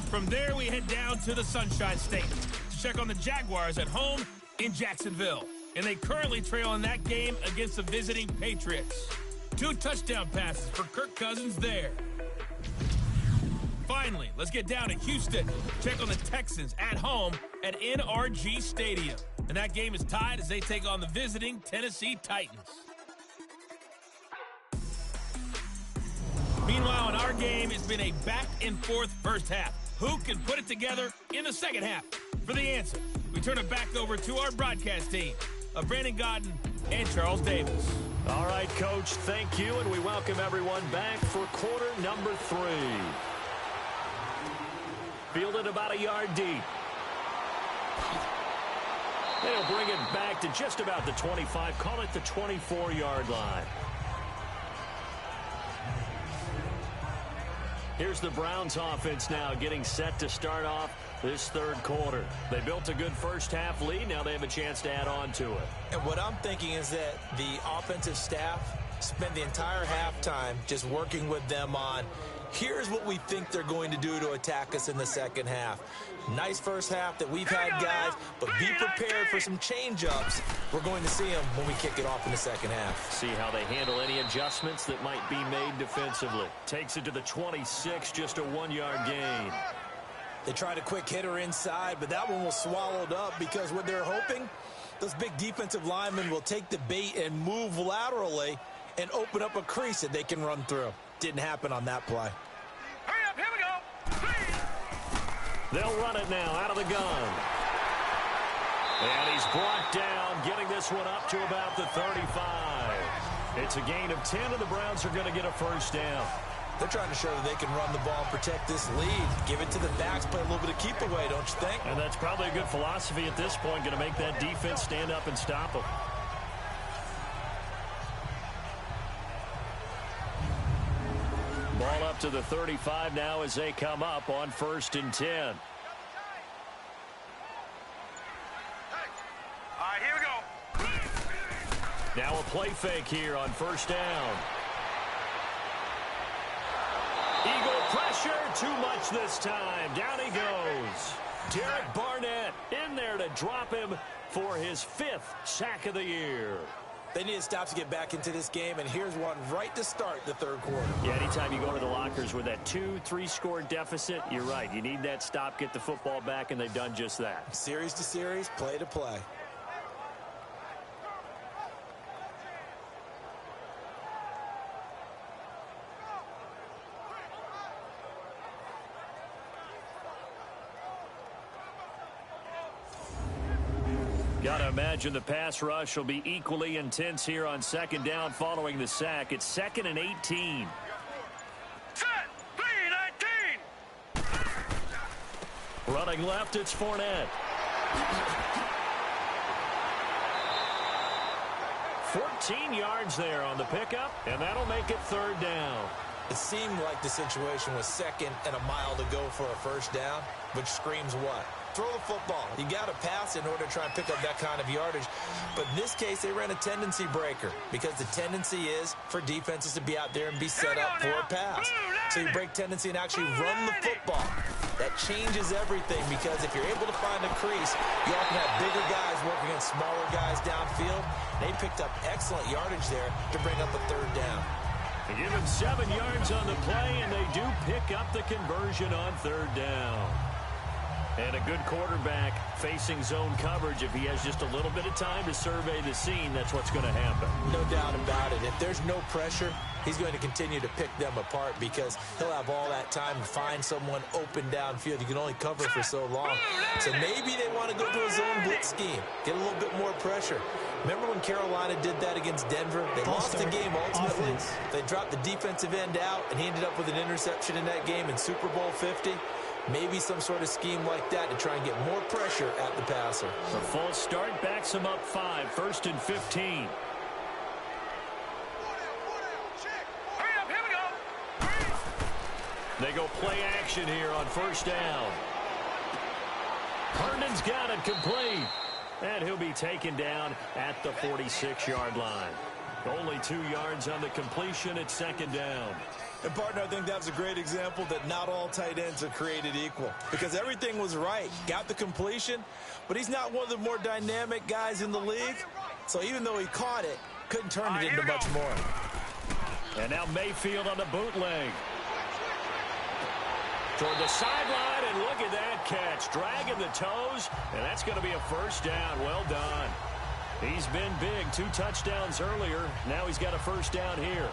C: From there, we head down to the Sunshine State to check on the Jaguars at home in Jacksonville. And they currently trail in that game against the visiting Patriots. 2 touchdown passes for Kirk Cousins there. Finally, let's get down to Houston. Check on the Texans at home at NRG Stadium. And that game is tied as they take on the visiting Tennessee Titans. Meanwhile, in our game, it's been a back-and-forth first half. Who can put it together in the second half? For the answer, we turn it back over to our broadcast team of Brandon Gaudin and Charles Davis.
D: All right, Coach, thank you, and we welcome everyone back for quarter number 3. Fielded about a yard deep. They'll bring it back to just about the 25, call it the 24-yard line. Here's the Browns offense now getting set to start off this third quarter. They built a good first half lead. Now they have a chance to add on to it.
E: And what I'm thinking is that the offensive staff spent the entire halftime just working with them on, here's what we think they're going to do to attack us in the second half. Nice first half that we've had, guys, but be prepared for some change-ups. We're going to see them when we kick it off in the second half.
D: See how they handle any adjustments that might be made defensively. Takes it to the 26, just a 1-yard gain.
E: They tried a quick hitter inside, but that one was swallowed up because what they're hoping, those big defensive linemen will take the bait and move laterally and open up a crease that they can run through. Didn't happen on that play.
G: Hurry up, here we go.
D: They'll run it now out of the gun. And he's brought down, getting this one up to about the 35. It's a gain of 10, and the Browns are going to get a first down.
E: They're trying to show that they can run the ball and protect this lead. Give it to the backs, play a little bit of keep away, don't you think?
D: And that's probably a good philosophy at this point, going to make that defense stand up and stop them. Ball up to the 35 now as they come up on 1st and 10.
G: All right, here we go.
D: Now a play fake here on 1st down. Eagle pressure, too much this time. Down he goes. Derek Barnett in there to drop him for his 5th sack of the year.
E: They need to stop to get back into this game, and here's one right to start the third quarter.
D: Yeah, anytime you go to the lockers with that 2-3 score deficit, you're right. You need that stop, get the football back, and they've done just that.
E: Series to series, play to play.
D: Got to imagine the pass rush will be equally intense here on 2nd down following the sack. It's 2nd and 18.
G: Set, 3-19.
D: Running left, it's Fournette. 14 yards there on the pickup, and that'll make it 3rd down.
E: It seemed like the situation was 2nd and a mile to go for a first down, which screams what? Throw the football. You got to pass in order to try and pick up that kind of yardage. But in this case, they ran a tendency breaker because the tendency is for defenses to be out there and be set up for a pass. So you break tendency and actually run the football. That changes everything because if you're able to find a crease, you often have bigger guys working against smaller guys downfield. They picked up excellent yardage there to bring up a 3rd down.
D: They give him 7 yards on the play, and they do pick up the conversion on 3rd down. And a good quarterback facing zone coverage. If he has just a little bit of time to survey the scene, that's what's going to happen.
E: No doubt about it. If there's no pressure, he's going to continue to pick them apart because he'll have all that time to find someone open downfield. You can only cover for so long. So maybe they want to go to a zone blitz scheme, get a little bit more pressure. Remember when Carolina did that against Denver? They lost the game ultimately.
A: Offense.
E: They dropped the defensive end out, and he ended up with an interception in that game in Super Bowl 50. Maybe some sort of scheme like that to try and get more pressure at the passer.
D: The false start backs him up 5, 1st and 15.
G: Hurry up, here we go.
D: They go play action here on 1st down. Herndon's got it complete. And he'll be taken down at the 46-yard line. Only 2 yards on the completion at 2nd down.
E: And, partner, I think that was a great example that not all tight ends are created equal because everything was right. Got the completion, but he's not one of the more dynamic guys in the league. So even though he caught it, couldn't turn it into much more.
D: And now Mayfield on the bootleg. Toward the sideline, and look at that catch. Dragging the toes, and that's going to be a first down. Well done. He's been big. 2 touchdowns earlier. Now he's got a first down here.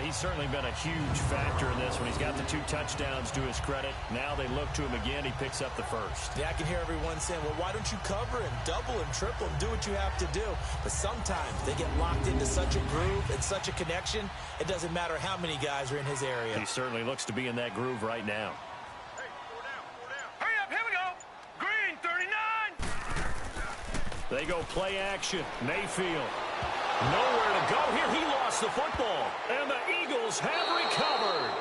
D: He's certainly been a huge factor in this one. He's got the 2 touchdowns to his credit. Now they look to him again. He picks up the first.
E: Yeah, I can hear everyone saying, well, why don't you cover him, double him, triple him, do what you have to do. But sometimes they get locked into such a groove and such a connection, it doesn't matter how many guys are in his area.
D: He certainly looks to be in that groove right now.
G: Hey, 4 down. Hurry up, here we go. Green, 39.
D: They go play action. Mayfield. Nowhere to go here. He lost the football. And the Eagles have recovered.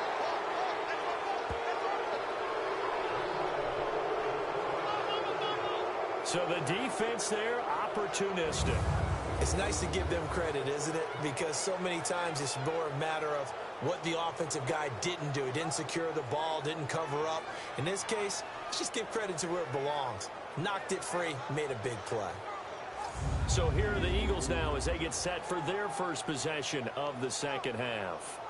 D: So the defense there, opportunistic.
E: It's nice to give them credit, isn't it? Because so many times it's more a matter of what the offensive guy didn't do. He didn't secure the ball, didn't cover up. In this case, let's just give credit to where it belongs. Knocked it free, made a big play.
D: So here are the Eagles now as they get set for their first possession of the second half.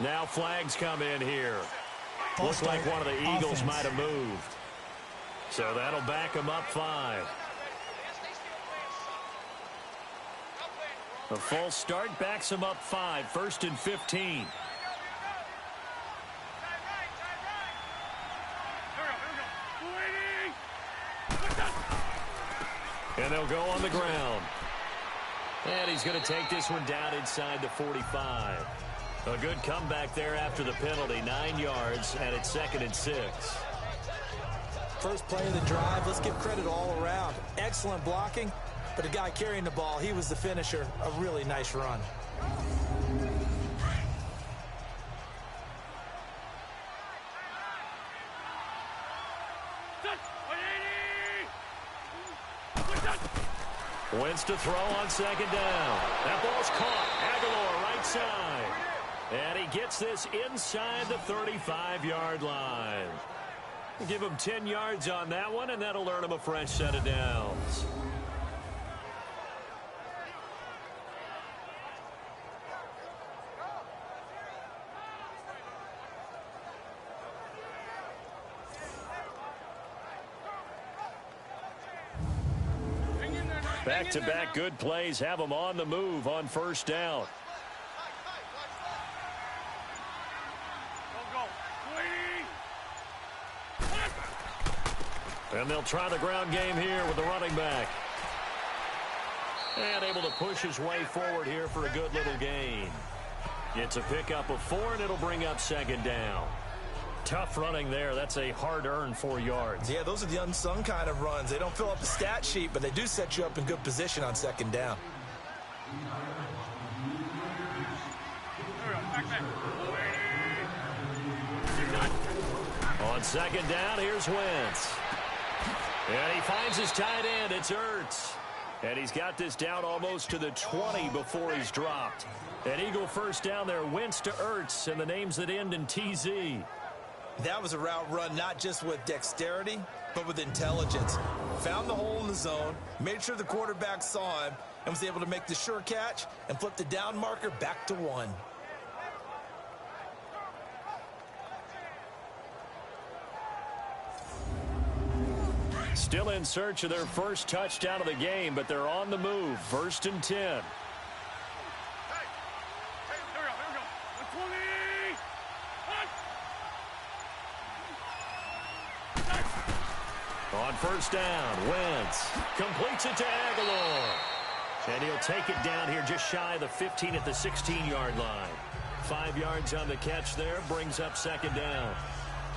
D: Now flags come in here. Looks like one of the Eagles might have moved. So that'll back them up 5. A false start backs them up 5. 1st and 15. And they'll go on the ground. And he's going to take this one down inside the 45. A good comeback there after the penalty. 9 yards, and it's 2nd and 6.
E: First play of the drive, let's give credit all around. Excellent blocking, but the guy carrying the ball, he was the finisher. A really nice run.
D: Wentz to throw on 2nd down. That ball's caught. Aguilar right side. And he gets this inside the 35-yard line. Give him 10 yards on that one, and that'll earn him a fresh set of downs. Back-to-back good plays have them on the move on 1st down. And they'll try the ground game here with the running back. And able to push his way forward here for a good little gain. It's a pickup of 4, and it'll bring up 2nd down. Tough running there. That's a hard-earned 4 yards.
E: Yeah, those are the unsung kind of runs. They don't fill up the stat sheet, but they do set you up in good position on 2nd down.
D: On 2nd down, here's Wentz. And he finds his tight end. It's Ertz. And he's got this down almost to the 20 before he's dropped. An Eagle first down there. Wentz to Ertz, and the names that end in TZ.
E: That was a route run not just with dexterity, but with intelligence. Found the hole in the zone, made sure the quarterback saw him, and was able to make the sure catch and flip the down marker back to 1.
D: Still in search of their first touchdown of the game, but they're on the move. 1st and 10.
G: Here we go. 20.
D: On 1st down, Wentz completes it to Aguilar. And he'll take it down here just shy of the 15 at the 16-yard line. 5 yards on the catch there, brings up 2nd down.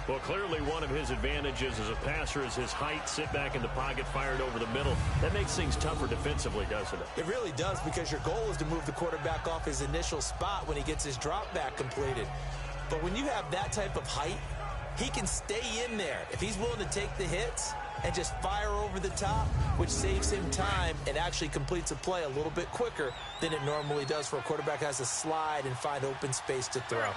D: Well, clearly one of his advantages as a passer is his height. Sit back in the pocket, fired over the middle. That makes things tougher defensively, doesn't it?
E: It really does, because your goal is to move the quarterback off his initial spot when he gets his drop back completed. But when you have that type of height he can stay in there if he's willing to take the hits and just fire over the top, which saves him time and actually completes a play a little bit quicker than it normally does for a quarterback who has to slide and find open space to throw.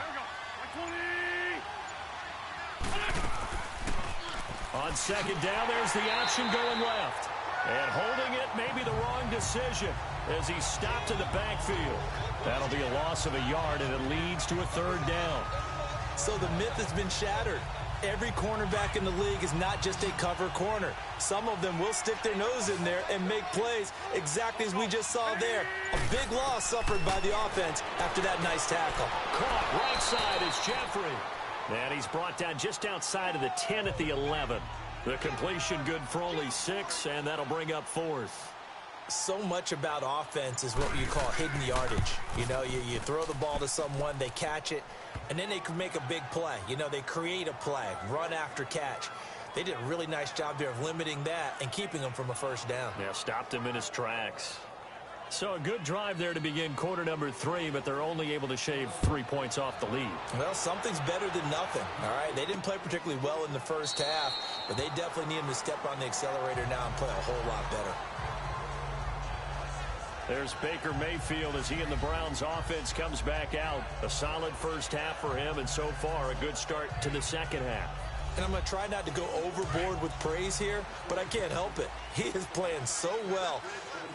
D: On second down, there's the option going left. And holding it may be the wrong decision as he's stopped in the backfield. That'll be a loss of a yard, and it leads to a third down.
E: So the myth has been shattered. Every cornerback in the league is not just a cover corner. Some of them will stick their nose in there and make plays exactly as we just saw there. A big loss suffered by the offense after that nice tackle.
D: Caught right side is Jeffrey. And he's brought down just outside of the 10 at the 11. The completion good for only 6, and that'll bring up 4th.
E: So much about offense is what you call hidden yardage. You know, you throw the ball to someone, they catch it, and then they can make a big play. You know, they create a play, run after catch. They did a really nice job there of limiting that and keeping him from a first down.
D: Yeah, stopped him in his tracks. So a good drive there to begin quarter number 3, but they're only able to shave 3 points off the lead.
E: Well, something's better than nothing, all right? They didn't play particularly well in the first half, but they definitely need him to step on the accelerator now and play a whole lot better.
D: There's Baker Mayfield as he and the Browns offense comes back out. A solid first half for him, and so far a good start to the second half.
E: And I'm going to try not to go overboard with praise here, but I can't help it. He is playing so well,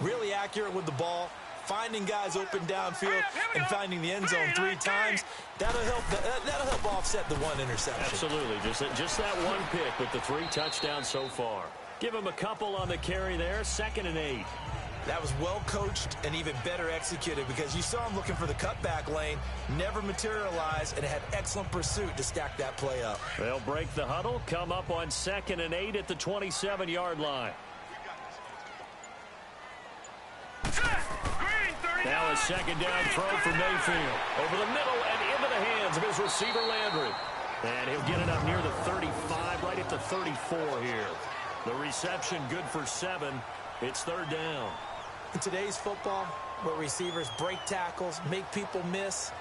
E: really accurate with the ball, finding guys open downfield, and finding the end zone 3 times. That'll help offset the 1 interception.
D: Absolutely. Just that 1 pick with the 3 touchdowns so far. Give him a couple on the carry there, 2nd and 8.
E: That was well coached and even better executed because you saw him looking for the cutback lane, never materialized, and had excellent pursuit to stack that play up.
D: They'll break the huddle, come up on 2nd and 8 at the 27-yard line. Now a 2nd down throw for Mayfield. Over the middle and into the hands of his receiver Landry. And he'll get it up near the 35, right at the 34 here. The reception good for 7. It's 3rd down.
E: In today's football, where receivers break tackles, make people miss,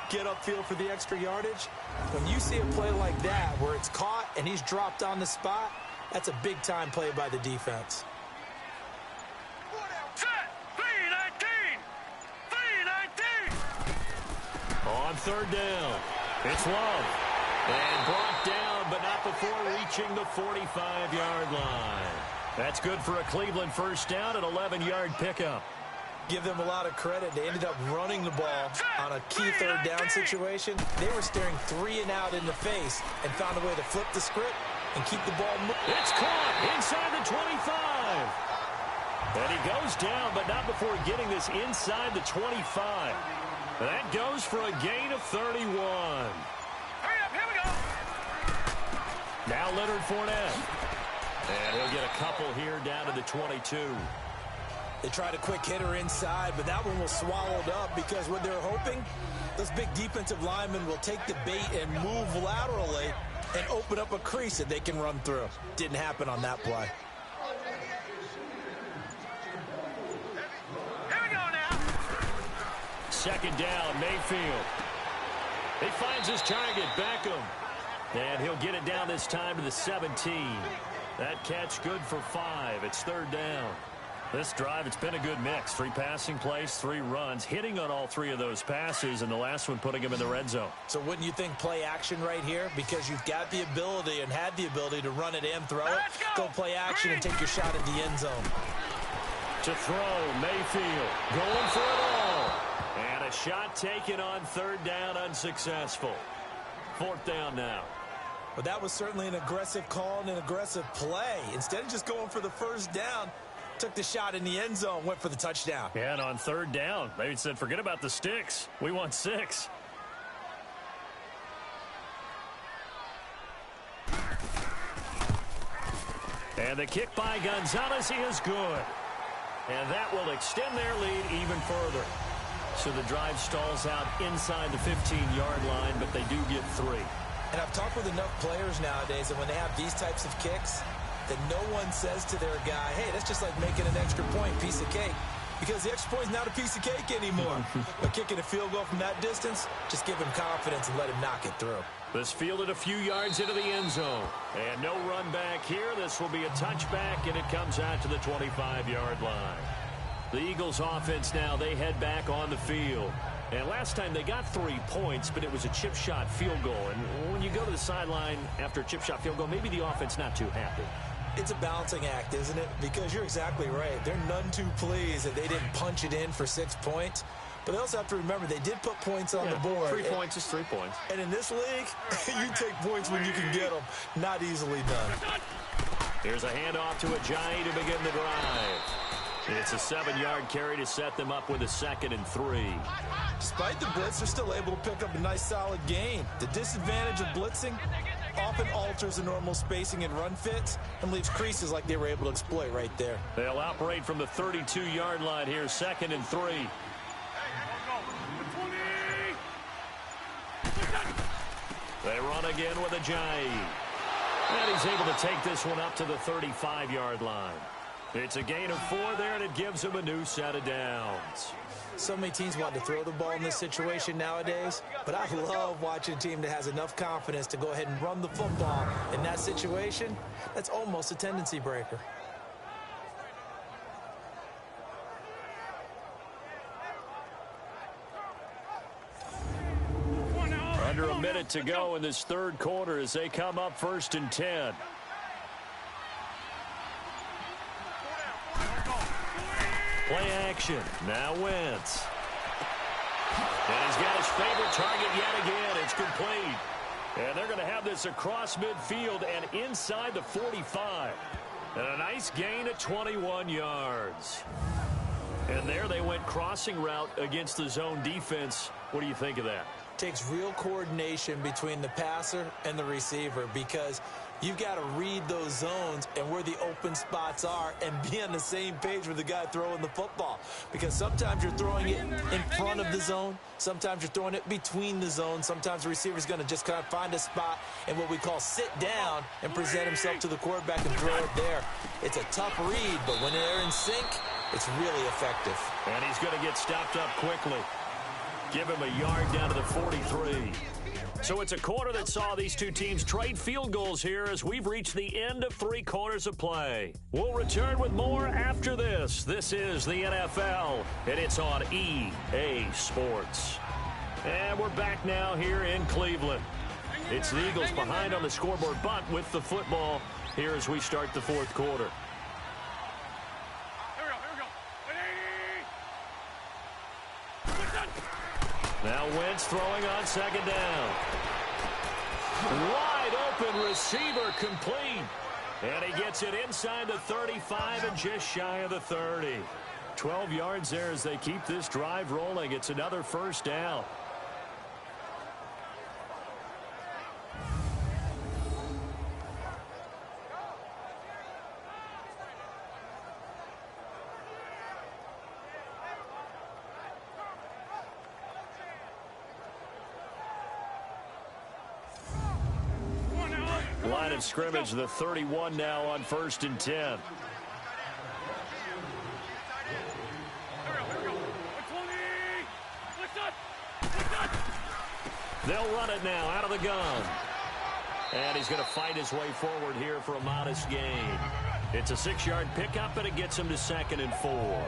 E: get upfield for the extra yardage, when you see a play like that where it's caught and he's dropped on the spot, that's a big-time play by the defense.
G: Set! 3-19! 3-19!
D: On 3rd down, it's Love. And brought down, but not before reaching the 45-yard line. That's good for a Cleveland first down, an 11-yard pickup.
E: Give them a lot of credit. They ended up running the ball on a key 3rd down situation. They were staring 3 and out in the face and found a way to flip the script and keep the ball moving.
D: It's caught inside the 25. And he goes down, but not before getting this inside the 25. That goes for a gain of 31.
G: Hurry up, here we go!
D: Now Leonard Fournette. And he'll get a couple here down to the 22.
E: They tried a quick hitter inside, but that one was swallowed up because what they're hoping, those big defensive linemen will take the bait and move laterally and open up a crease that they can run through. Didn't happen on that play.
G: Here we go now!
D: 2nd down, Mayfield. He finds his target, Beckham. And he'll get it down this time to the 17. That catch good for 5. It's 3rd down. This drive, it's been a good mix. 3 passing plays, 3 runs, hitting on all 3 of those passes, and the last one putting him in the red zone.
E: So wouldn't you think play action right here? Because you've got the ability and had the ability to run it and throw it. Go play action and take your shot at the end zone.
D: To throw, Mayfield going for it all. And a shot taken on 3rd down, unsuccessful. 4th down now.
E: But that was certainly an aggressive call and an aggressive play. Instead of just going for the first down, took the shot in the end zone, went for the touchdown.
D: Yeah, and on 3rd down, they said, forget about the sticks. We want 6. And the kick by Gonzalez is good. And that will extend their lead even further. So the drive stalls out inside the 15-yard line, but they do get 3.
E: And I've talked with enough players nowadays, and when they have these types of kicks, that no one says to their guy, hey, that's just like making an extra point, piece of cake. Because the extra point is not a piece of cake anymore. But kicking a field goal from that distance, just give him confidence and let him knock it through.
D: This fielded a few yards into the end zone. And no run back here. This will be a touchback, and it comes out to the 25-yard line. The Eagles offense now, they head back on the field. And last time they got 3 points, but it was a chip shot field goal. And when you go to the sideline after a chip shot field goal, maybe the offense not too happy.
E: It's a balancing act, isn't it? Because you're exactly right. They're none too pleased that they didn't punch it in for 6 points. But they also have to remember they did put points on the board.
D: 3 points is 3 points.
E: And in this league, you take points when you can get them. Not easily done.
D: Here's a handoff to Ajayi to begin the drive. It's a 7-yard carry to set them up with a 2nd and 3.
E: Despite the blitz, they're still able to pick up a nice solid gain. The disadvantage of blitzing often alters the normal spacing and run fits and leaves creases like they were able to exploit right there.
D: They'll operate from the 32-yard line here, 2nd and 3. They run again with Ajayi. And he's able to take this one up to the 35-yard line. It's a gain of 4 there, and it gives him a new set of downs.
E: So many teams want to throw the ball in this situation nowadays, but I love watching a team that has enough confidence to go ahead and run the football. In that situation, that's almost a tendency breaker.
D: Under a minute to go in this third quarter as they come up 1st and 10. Play action. Now Wentz. And he's got his favorite target yet again. It's complete. And they're going to have this across midfield and inside the 45. And a nice gain of 21 yards. And there they went crossing route against the zone defense. What do you think of that?
E: Takes real coordination between the passer and the receiver because you've got to read those zones and where the open spots are and be on the same page with the guy throwing the football. Because sometimes you're throwing it in front of the zone. Sometimes you're throwing it between the zones. Sometimes the receiver's going to just kind of find a spot and what we call sit down and present himself to the quarterback and throw it there. It's a tough read, but when they're in sync, it's really effective.
D: And he's going to get stopped up quickly. Give him a yard down to the 43. So it's a quarter that saw these two teams trade field goals here as we've reached the end of 3 quarters of play. We'll return with more after this. This is the NFL, and it's on EA Sports. And we're back now here in Cleveland. It's the Eagles behind on the scoreboard, but with the football here as we start the 4th quarter. Now Wentz throwing on 2nd down. Wide open receiver complete. And he gets it inside the 35 and just shy of the 30. 12 yards there as they keep this drive rolling. It's another 1st down. Line of scrimmage, the 31 now on 1st and 10. They'll run it now out of the gun. And he's going to fight his way forward here for a modest gain. It's a 6-yard pickup, and it gets him to 2nd and 4.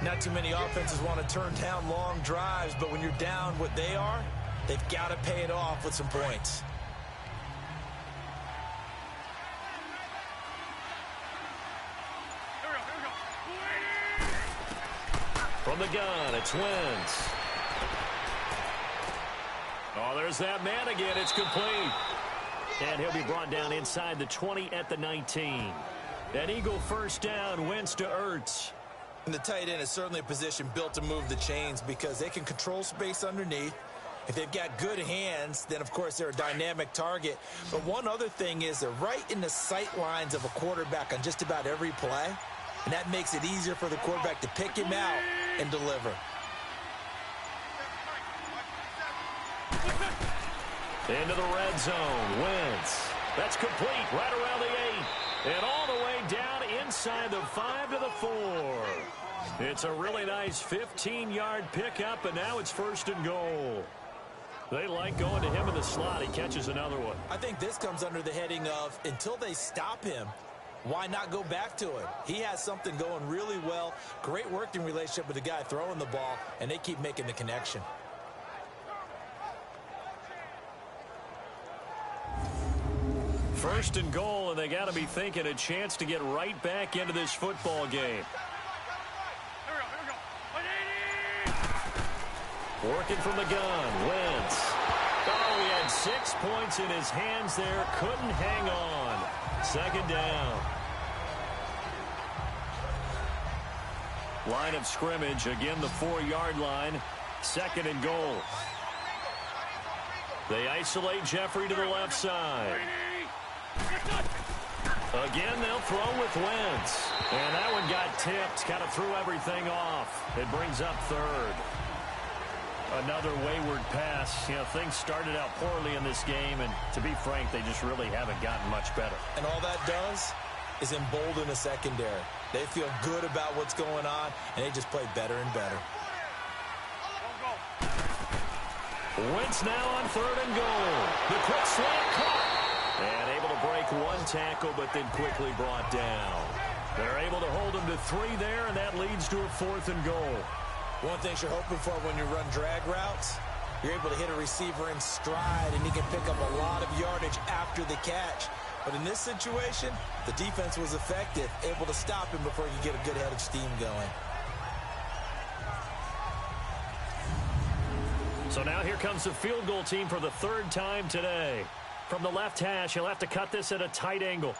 E: Not too many offenses want to turn down long drives, but when you're down what they are, they've got to pay it off with some points.
D: From the gun, it's Wentz. Oh, there's that man again. It's complete. And he'll be brought down inside the 20 at the 19. An Eagle 1st down, Wentz to Ertz.
E: And the tight end is certainly a position built to move the chains because they can control space underneath. If they've got good hands, then, of course, they're a dynamic target. But one other thing is they're right in the sight lines of a quarterback on just about every play. And that makes it easier for the quarterback to pick him out and deliver.
D: Into the red zone, Wentz. That's complete right around the 8. And all the way down inside the 5 to the 4. It's a really nice 15-yard pickup, and now it's 1st and goal. They like going to him in the slot. He catches another one.
E: I think this comes under the heading of until they stop him, why not go back to it? He has something going really well. Great working relationship with the guy throwing the ball, and they keep making the connection.
D: First and goal, and they got to be thinking a chance to get right back into this football game. Working from the gun, Wentz. Oh, he had 6 points in his hands there. Couldn't hang on. Second down. Line of scrimmage, again the 4-yard line. Second and goal. They isolate Jeffrey to the left side. Again, they'll throw with Wentz. And that one got tipped, kind of threw everything off. It brings up third. Another wayward pass. You know, things started out poorly in this game, and to be frank, they just really haven't gotten much better.
E: And all that does is embolden the secondary. They feel good about what's going on, and they just play better and better.
D: Wentz now on third and goal. The quick slant caught. And able to break one tackle, but then quickly brought down. They're able to hold him to 3 there, and that leads to a 4th and goal.
E: One thing you're hoping for when you run drag routes, you're able to hit a receiver in stride, and he can pick up a lot of yardage after the catch. But in this situation, the defense was effective, able to stop him before you get a good head of steam going.
D: So now here comes the field goal team for the 3rd time today. From the left hash, he'll have to cut this at a tight angle.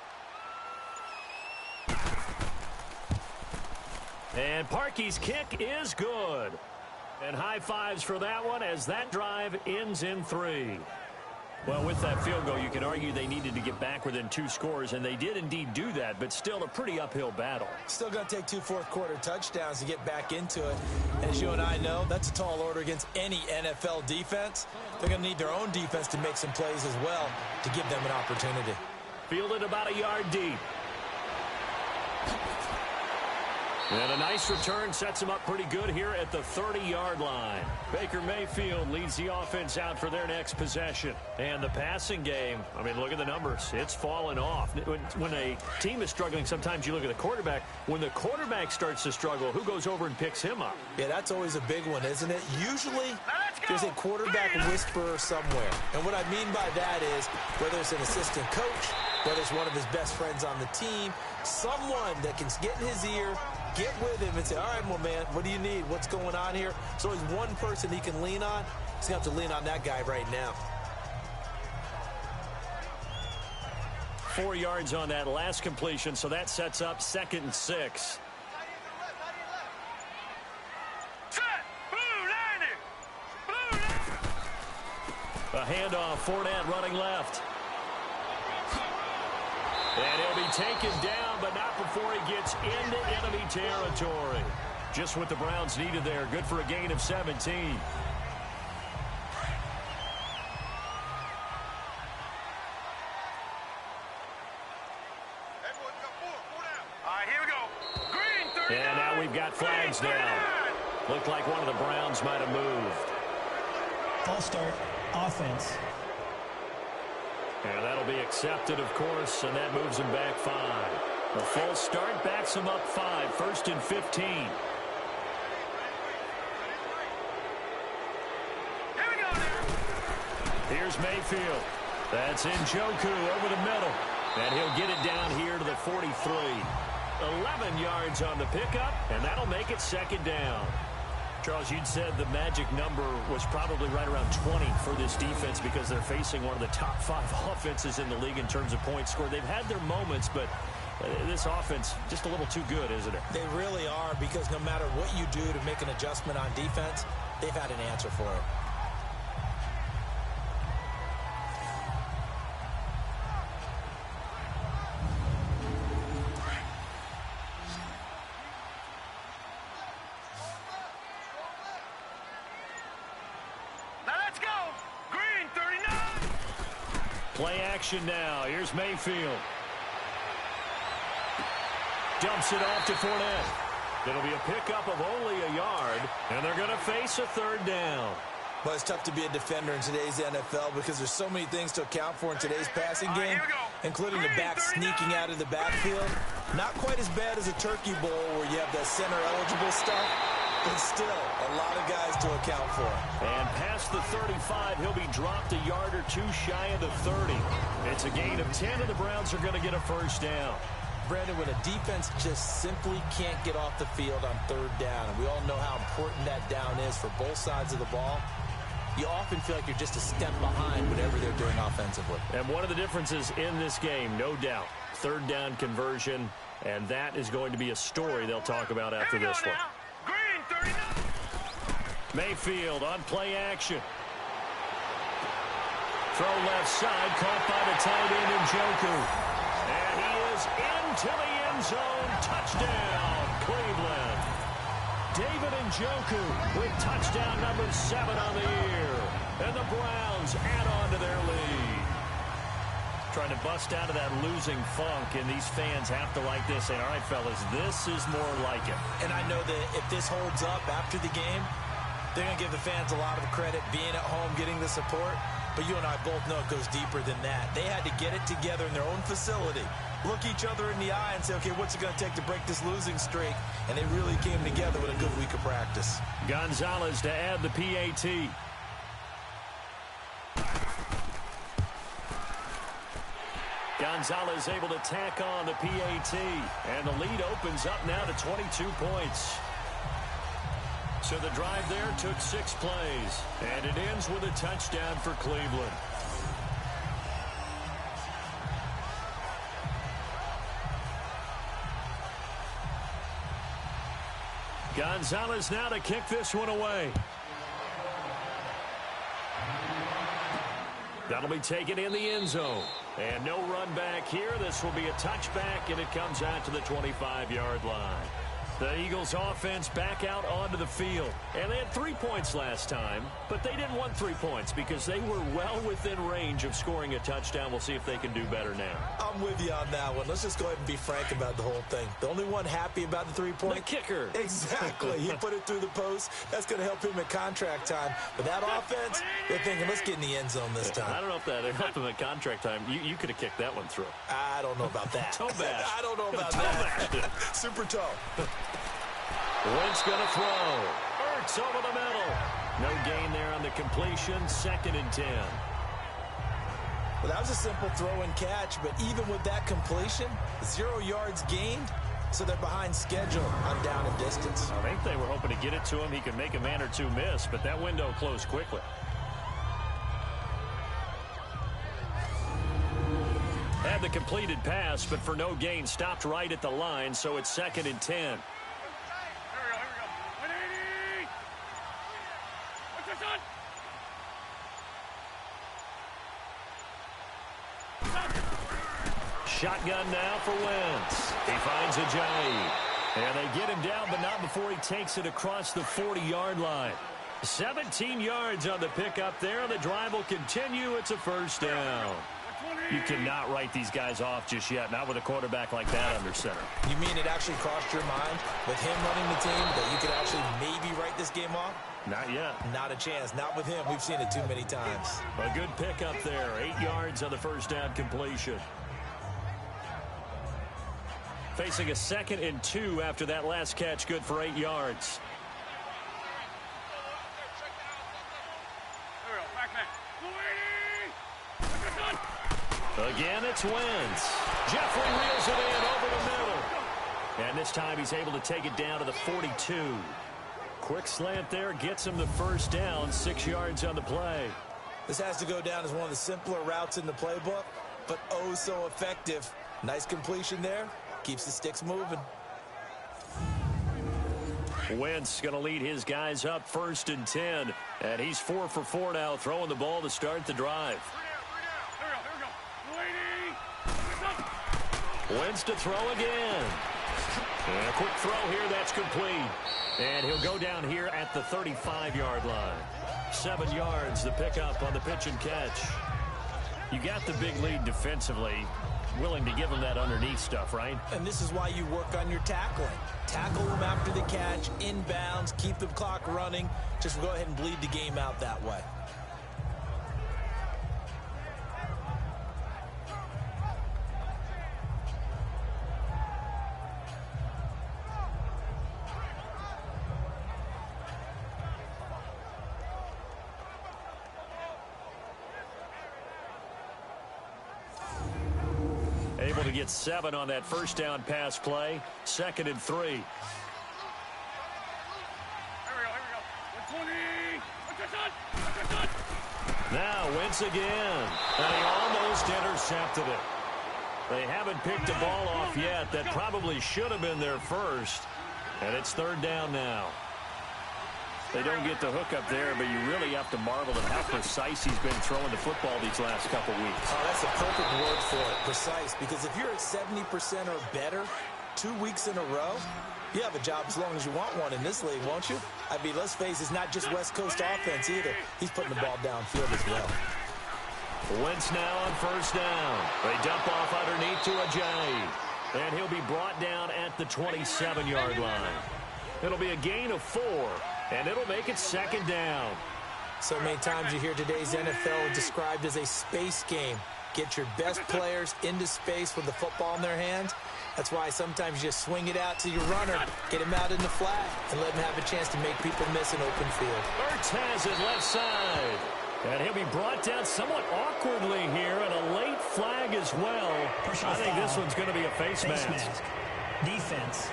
D: And Parkey's kick is good. And high fives for that one as that drive ends in 3. Well, with that field goal, you can argue they needed to get back within 2 scores, and they did indeed do that, but still a pretty uphill battle.
E: Still going to take 2 fourth-quarter touchdowns to get back into it. As you and I know, that's a tall order against any NFL defense. They're going to need their own defense to make some plays as well to give them an opportunity.
D: Fielded about a yard deep. And a nice return sets him up pretty good here at the 30-yard line. Baker Mayfield leads the offense out for their next possession. And the passing game, I mean, look at the numbers. It's fallen off. When a team is struggling, sometimes you look at the quarterback. When the quarterback starts to struggle, who goes over and picks him up?
E: Yeah, that's always a big one, isn't it? Usually, there's a quarterback whisperer somewhere. And what I mean by that is, whether it's an assistant coach, whether it's one of his best friends on the team, someone that can get in his ear, get with him and say, all right, well, man, what do you need? What's going on here? So he's one person he can lean on. He's going to have to lean on that guy right now.
D: 4 yards on that last completion, so that sets up 2nd and 6. A handoff, Fournette running left. And he'll be taken down, but not before he gets into enemy territory. Just what the Browns needed there. Good for a gain of 17. And now we've got flags down. Looked like one of the Browns might have moved.
A: False start, offense.
D: And that'll be accepted, of course, and that moves him back 5. A false start backs him up 5. 1st and 15. Here's Mayfield. That's Njoku over the middle. And he'll get it down here to the 43. 11 yards on the pickup, and that'll make it 2nd down. Charles, you'd said the magic number was probably right around 20 for this defense because they're facing one of the top 5 offenses in the league in terms of points scored. They've had their moments, but this offense just a little too good, isn't it?
E: They really are, because no matter what you do to make an adjustment on defense, they've had an answer for it.
D: Play action now. Here's Mayfield. Dumps it off to Fournette. It'll be a pickup of only a yard, and they're going to face a 3rd down.
E: But it's tough to be a defender in today's NFL because there's so many things to account for in today's passing game, including the back sneaking out of the backfield. Not quite as bad as a turkey bowl where you have that center-eligible stuff, but still a lot of guys to account for.
D: And past the 35, he'll be dropped a yard or two shy of the 30. It's a gain of 10, and the Browns are going to get a first down.
E: Brandon, when a defense just simply can't get off the field on third down, and we all know how important that down is for both sides of the ball, you often feel like you're just a step behind whatever they're doing offensively.
D: And one of the differences in this game, no doubt, third down conversion, and that is going to be a story they'll talk about after this one.
G: Green, 39.
D: Mayfield on play action. Throw left side, caught by the tight end Njoku. And he is into the end zone. Touchdown, Cleveland. David Njoku with touchdown number 7 on the year. And the Browns add on to their lead. Trying to bust out of that losing funk, and these fans have to like this. Say, all right, fellas, this is more like it.
E: And I know that if this holds up after the game, they're going to give the fans a lot of credit being at home, getting the support. But you and I both know it goes deeper than that. They had to get it together in their own facility, look each other in the eye and say, okay, what's it going to take to break this losing streak? And they really came together with a good week of practice.
D: Gonzalez to add the PAT. Gonzalez able to tack on the PAT. And the lead opens up now to 22 points. So the drive there took 6 plays. And it ends with a touchdown for Cleveland. Gonzalez now to kick this one away. That'll be taken in the end zone. And no run back here. This will be a touchback, and it comes out to the 25-yard line. The Eagles offense back out onto the field. And they had 3 points last time, but they didn't want 3 points because they were well within range of scoring a touchdown. We'll see if they can do better now.
E: I'm with you on that one. Let's just go ahead and be frank about the whole thing. The only one happy about the 3-point?
D: The kicker.
E: Exactly. He put it through the post. That's going to help him at contract time. But that offense, they're thinking, let's get in the end zone this time.
D: I don't know if that helped him at contract time. You could have kicked that one through.
E: I don't know about that.
D: Toe bash.
E: I don't know about
D: toe
E: that.
D: Bash.
E: Super toe.
D: Wentz going to throw. Ertz over the middle. No gain there on the completion. 2nd and 10.
E: Well, that was a simple throw and catch, but even with that completion, 0 yards gained, so they're behind schedule on down and distance.
D: I think they were hoping to get it to him. He could make a man or two miss, but that window closed quickly. Had the completed pass, but for no gain, stopped right at the line, so it's 2nd and 10. Shotgun now for Wentz. He finds Ajayi. And they get him down, but not before he takes it across the 40-yard line. 17 yards on the pickup there. The drive will continue. It's a first down. You cannot write these guys off just yet, not with a quarterback like that under center.
E: You mean it actually crossed your mind with him running the team that you could actually maybe write this game off?
D: Not yet.
E: Not a chance. Not with him. We've seen it too many times.
D: A good pickup there. 8 yards on the first down completion. Facing a 2nd and 2 after that last catch, good for 8 yards. Again, it's Wentz. Jeffrey reels it in over the middle. And this time he's able to take it down to the 42. Quick slant there, gets him the first down, 6 yards on the play.
E: This has to go down as one of the simpler routes in the playbook, but oh so effective. Nice completion there. Keeps the sticks moving.
D: Wentz going to lead his guys up 1st and 10. And he's 4 for 4 now, throwing the ball to start the drive. Wentz to throw again. And a quick throw here, that's complete. And he'll go down here at the 35-yard line. 7 yards, the pickup on the pitch and catch. You got the big lead defensively. willing to give him that underneath stuff, right?
E: And this is why you work on your tackling. Tackle them after the catch, inbounds, keep the clock running. Just go ahead and bleed the game out that way.
D: Able to get 7 on that first down pass play. 2nd and 3.
G: Here we go. 120.
D: Now Wentz again. And he almost intercepted it. They haven't picked the ball off yet. That probably should have been their first. And it's 3rd down now. They don't get the hook up there, but you really have to marvel at how precise he's been throwing the football these last couple weeks.
E: Oh, that's a perfect word for it, precise. Because if you're at 70% or better 2 weeks in a row, you have a job as long as you want one in this league, won't you? I mean, let's face it, it's not just West Coast offense either. He's putting the ball downfield as well.
D: Wentz now on 1st down. They dump off underneath to Ajayi. And he'll be brought down at the 27-yard line. It'll be a gain of 4. And it'll make it 2nd down.
E: So many times you hear today's NFL described as a space game. Get your best players into space with the football in their hands. That's why sometimes you just swing it out to your runner, get him out in the flat, and let him have a chance to make people miss an open field.
D: Ertz has it left side. And he'll be brought down somewhat awkwardly here, and a late flag as well.
A: Personal
D: I think
A: foul.
D: this one's going to be a face mask.
A: Defense.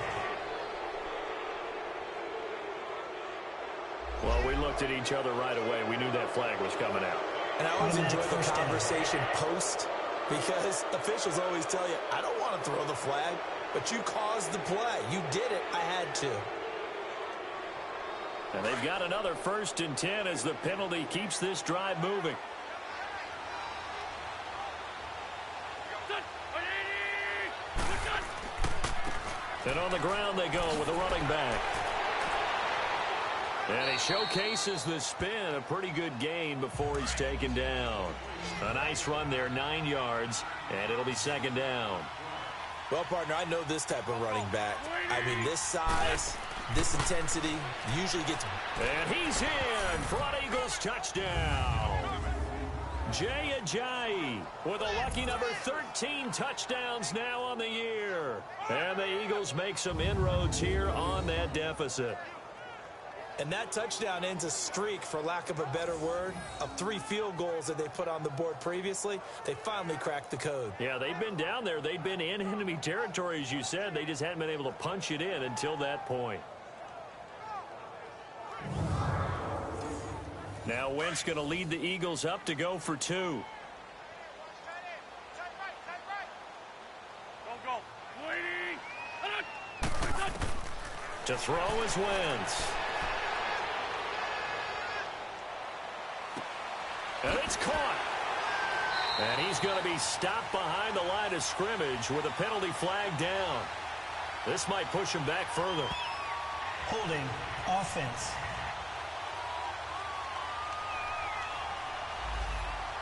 D: Well, we looked at each other right away. We knew that flag was coming out.
E: And I always enjoy
A: Automatic
E: the
A: first down.
E: conversation post, because officials always tell you, I don't want to throw the flag, but you caused the play. You did it. I had to.
D: And they've got another 1st and 10 as the penalty keeps this drive moving. And on the ground they go with a running back. And he showcases the spin, a pretty good gain before he's taken down. A nice run there, 9 yards, and it'll be 2nd down.
E: Well, partner, I know this type of running back. I mean, this size, this intensity usually gets...
D: And he's in for an Eagles touchdown. Jay Ajayi with a lucky number 13 touchdowns now on the year. And the Eagles make some inroads here on that deficit.
E: And that touchdown ends a streak, for lack of a better word, of 3 field goals that they put on the board previously. They finally cracked the code.
D: Yeah, they've been down there. They've been in enemy territory, as you said. They just hadn't been able to punch it in until that point. Now Wentz going to lead the Eagles up to go for 2.
G: Go.
D: To throw is Wentz. And it's caught. And he's going to be stopped behind the line of scrimmage with a penalty flag down. This might push him back further.
A: Holding. Offense.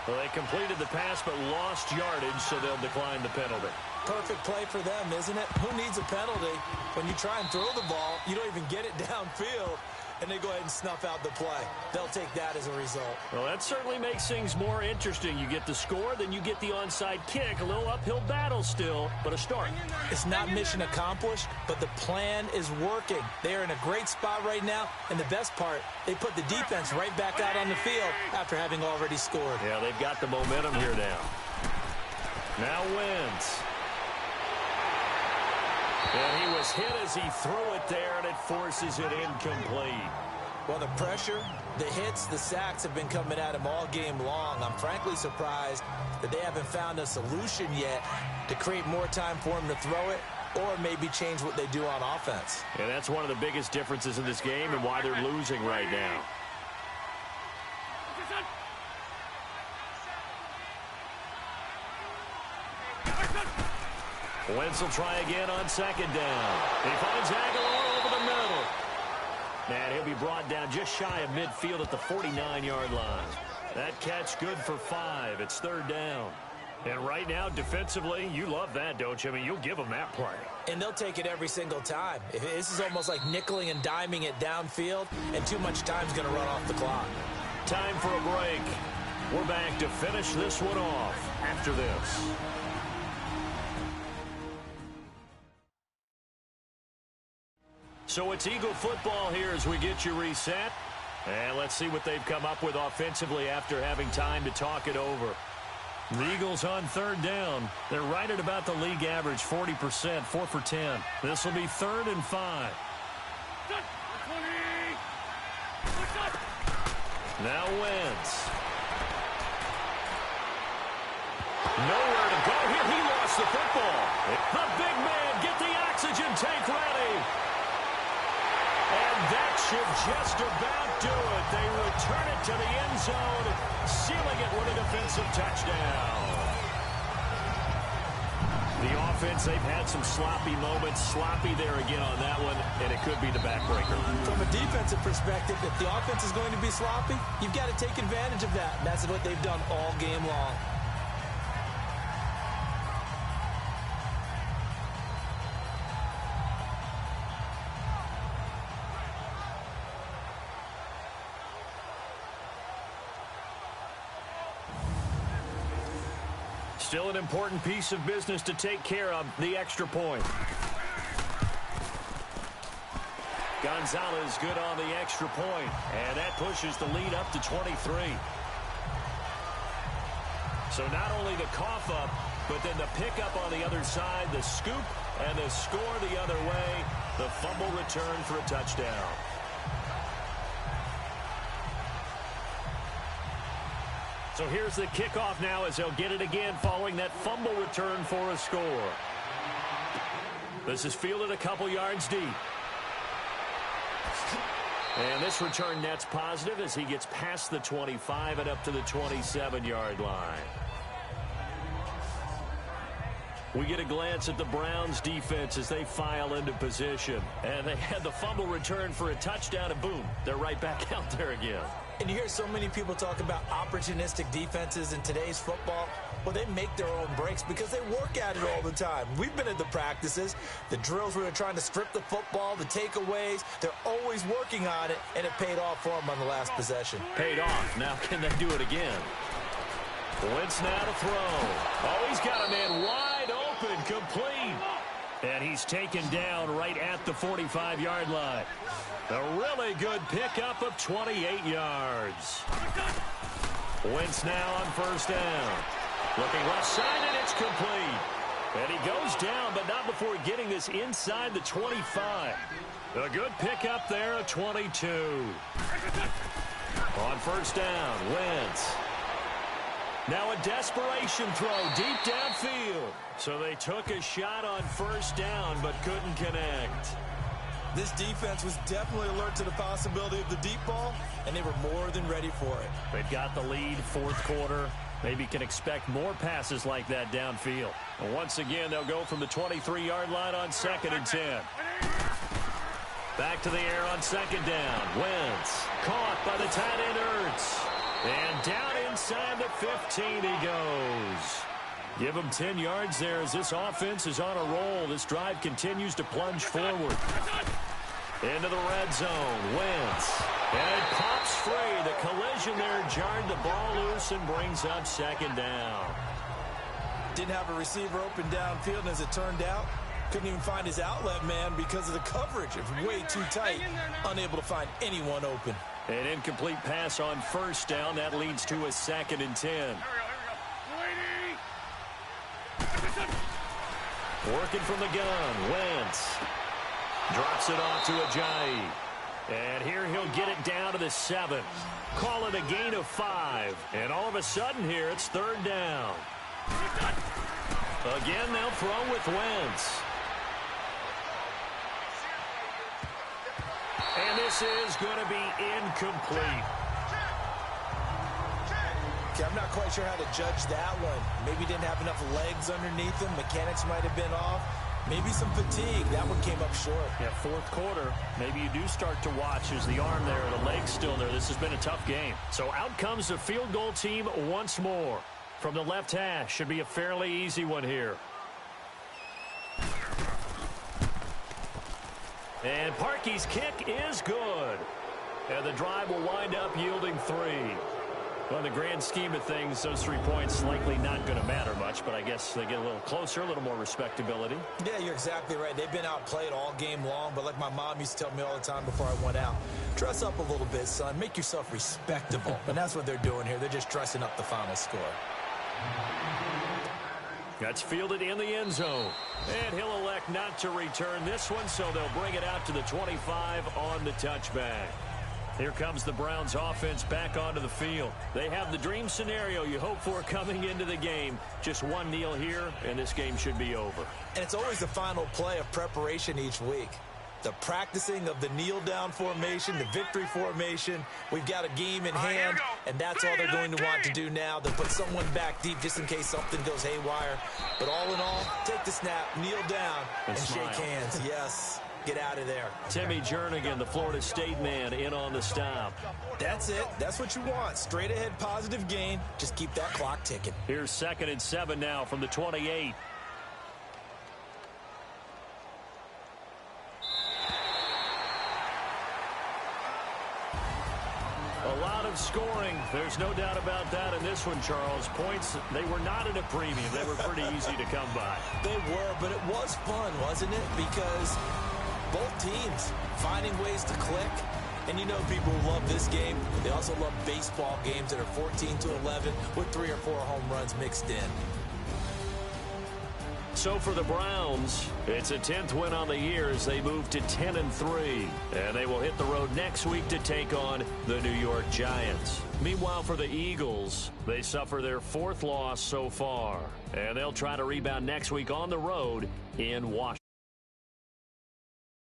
D: Well, they completed the pass but lost yardage, so they'll decline the penalty.
E: Perfect play for them, isn't it? Who needs a penalty? When you try and throw the ball, you don't even get it downfield, and they go ahead and snuff out the play. They'll take that as a result.
D: Well, that certainly makes things more interesting. You get the score, then you get the onside kick. A little uphill battle still, but a start.
E: It's not mission accomplished, but the plan is working. They are in a great spot right now, and the best part, they put the defense right back out on the field after having already scored.
D: Yeah, they've got the momentum here now. Now Wentz. And he was hit as he threw it there, and it forces it incomplete.
E: Well, the pressure, the hits, the sacks have been coming at him all game long. I'm frankly surprised that they haven't found a solution yet to create more time for him to throw it, or maybe change what they do on offense.
D: And that's one of the biggest differences in this game and why they're losing right now. Wentz will try again on 2nd down. He finds Aguilar over the middle. And he'll be brought down just shy of midfield at the 49-yard line. That catch good for 5. It's 3rd down. And right now, defensively, you love that, don't you? I mean, you'll give them that play.
E: And they'll take it every single time. This is almost like nickeling and diming it downfield, and too much time's going to run off the clock.
D: Time for a break. We're back to finish this one off after this. So it's Eagle football here as we get you reset. And let's see what they've come up with offensively after having time to talk it over. The Eagles on third down. They're right at about the league average, 40%, 4 for 10. This will be 3rd and 5. Now Wentz. Nowhere to go here. He lost the football. The big man, get the oxygen tank ready. And that should just about do it. They return it to the end zone, sealing it with a defensive touchdown. The offense, they've had some sloppy moments. Sloppy there again on that one, and it could be the backbreaker.
E: From a defensive perspective, if the offense is going to be sloppy, you've got to take advantage of that. And that's what they've done all game long.
D: Still an important piece of business to take care of, the extra point. Gonzalez good on the extra point, and that pushes the lead up to 23. So not only the cough up, but then the pickup on the other side, the scoop, and the score the other way, the fumble return for a touchdown. So here's the kickoff now as they'll get it again following that fumble return for a score. This is fielded a couple yards deep. And this return net's positive as he gets past the 25 and up to the 27-yard line. We get a glance at the Browns defense as they file into position. And they had the fumble return for a touchdown, and boom, they're right back out there again.
E: And you hear so many people talk about opportunistic defenses in today's football. Well, they make their own breaks because they work at it all the time. We've been at the practices, the drills where they're trying to strip the football, the takeaways. They're always working on it, and it paid off for them on the last possession.
D: Paid off. Now can they do it again? Wentz now to throw. Oh, he's got a man wide open, complete. And he's taken down right at the 45-yard line. A really good pickup of 28 yards. Wentz now on first down. Looking left side, and it's complete. And he goes down, but not before getting this inside the 25. A good pickup there of 22. On first down, Wentz. Now a desperation throw deep downfield. So they took a shot on first down, but couldn't connect.
E: This defense was definitely alert to the possibility of the deep ball, and they were more than ready for it.
D: They've got the lead, fourth quarter. Maybe can expect more passes like that downfield. And once again, they'll go from the 23-yard line on 2nd and 10. Back to the air on 2nd down. Wentz caught by the tight end Ertz. And down inside the 15 he goes. Give him 10 yards there as this offense is on a roll. This drive continues to plunge forward. Into the red zone. Wentz. And it pops free. The collision there jarred the ball loose and brings up 2nd down.
E: Didn't have a receiver open downfield, and as it turned out, couldn't even find his outlet man because of the coverage. It was way too tight. Unable to find anyone open.
D: An incomplete pass on first down. That leads to a 2nd and 10. Working from the gun. Wentz drops it off to Ajayi. And here he'll get it down to the 7. Call it a gain of 5. And all of a sudden here, it's 3rd down. Again, they'll throw with Wentz. And this is going to be incomplete.
E: Okay, I'm not quite sure how to judge that one. Maybe didn't have enough legs underneath him. Mechanics might have been off. Maybe some fatigue. That one came up short.
D: Yeah, fourth quarter. Maybe you do start to watch as the arm there, the leg's still there. This has been a tough game. So out comes the field goal team once more. from the left hash. Should be a fairly easy one here. And Parkey's kick is good. And the drive will wind up yielding 3. Well, in the grand scheme of things, those 3 points likely not going to matter much, but I guess they get a little closer, a little more respectability.
E: Yeah, you're exactly right. They've been outplayed all game long, but like my mom used to tell me all the time before I went out, dress up a little bit, son. Make yourself respectable. And that's what they're doing here. They're just dressing up the final score.
D: That's fielded in the end zone. And he'll elect not to return this one, so they'll bring it out to the 25 on the touchback. Here comes the Browns offense back onto the field. They have the dream scenario you hope for coming into the game. Just one kneel here, and this game should be over.
E: And it's always the final play of preparation each week. The practicing of the kneel-down formation, the victory formation. We've got a game in hand, and that's all they're going to want to do now. They'll put someone back deep just in case something goes haywire. But all in all, take the snap, kneel down, and shake hands. Yes. Get out of there.
D: Timmy Jernigan, the Florida State man, in on the stop.
E: That's it. That's what you want. Straight ahead positive gain. Just keep that clock ticking.
D: Here's 2nd and 7 now from the 28. A lot of scoring. There's no doubt about that in this one, Charles. Points, they were not at a premium. They were pretty easy to come by.
E: They were, but it was fun, wasn't it? Because both teams finding ways to click. And you know people who love this game, they also love baseball games that are 14-11 with 3 or 4 home runs mixed in.
D: So for the Browns, it's a 10th win on the year as they move to 10-3. And they will hit the road next week to take on the New York Giants. Meanwhile, for the Eagles, they suffer their 4th loss so far. And they'll try to rebound next week on the road in Washington.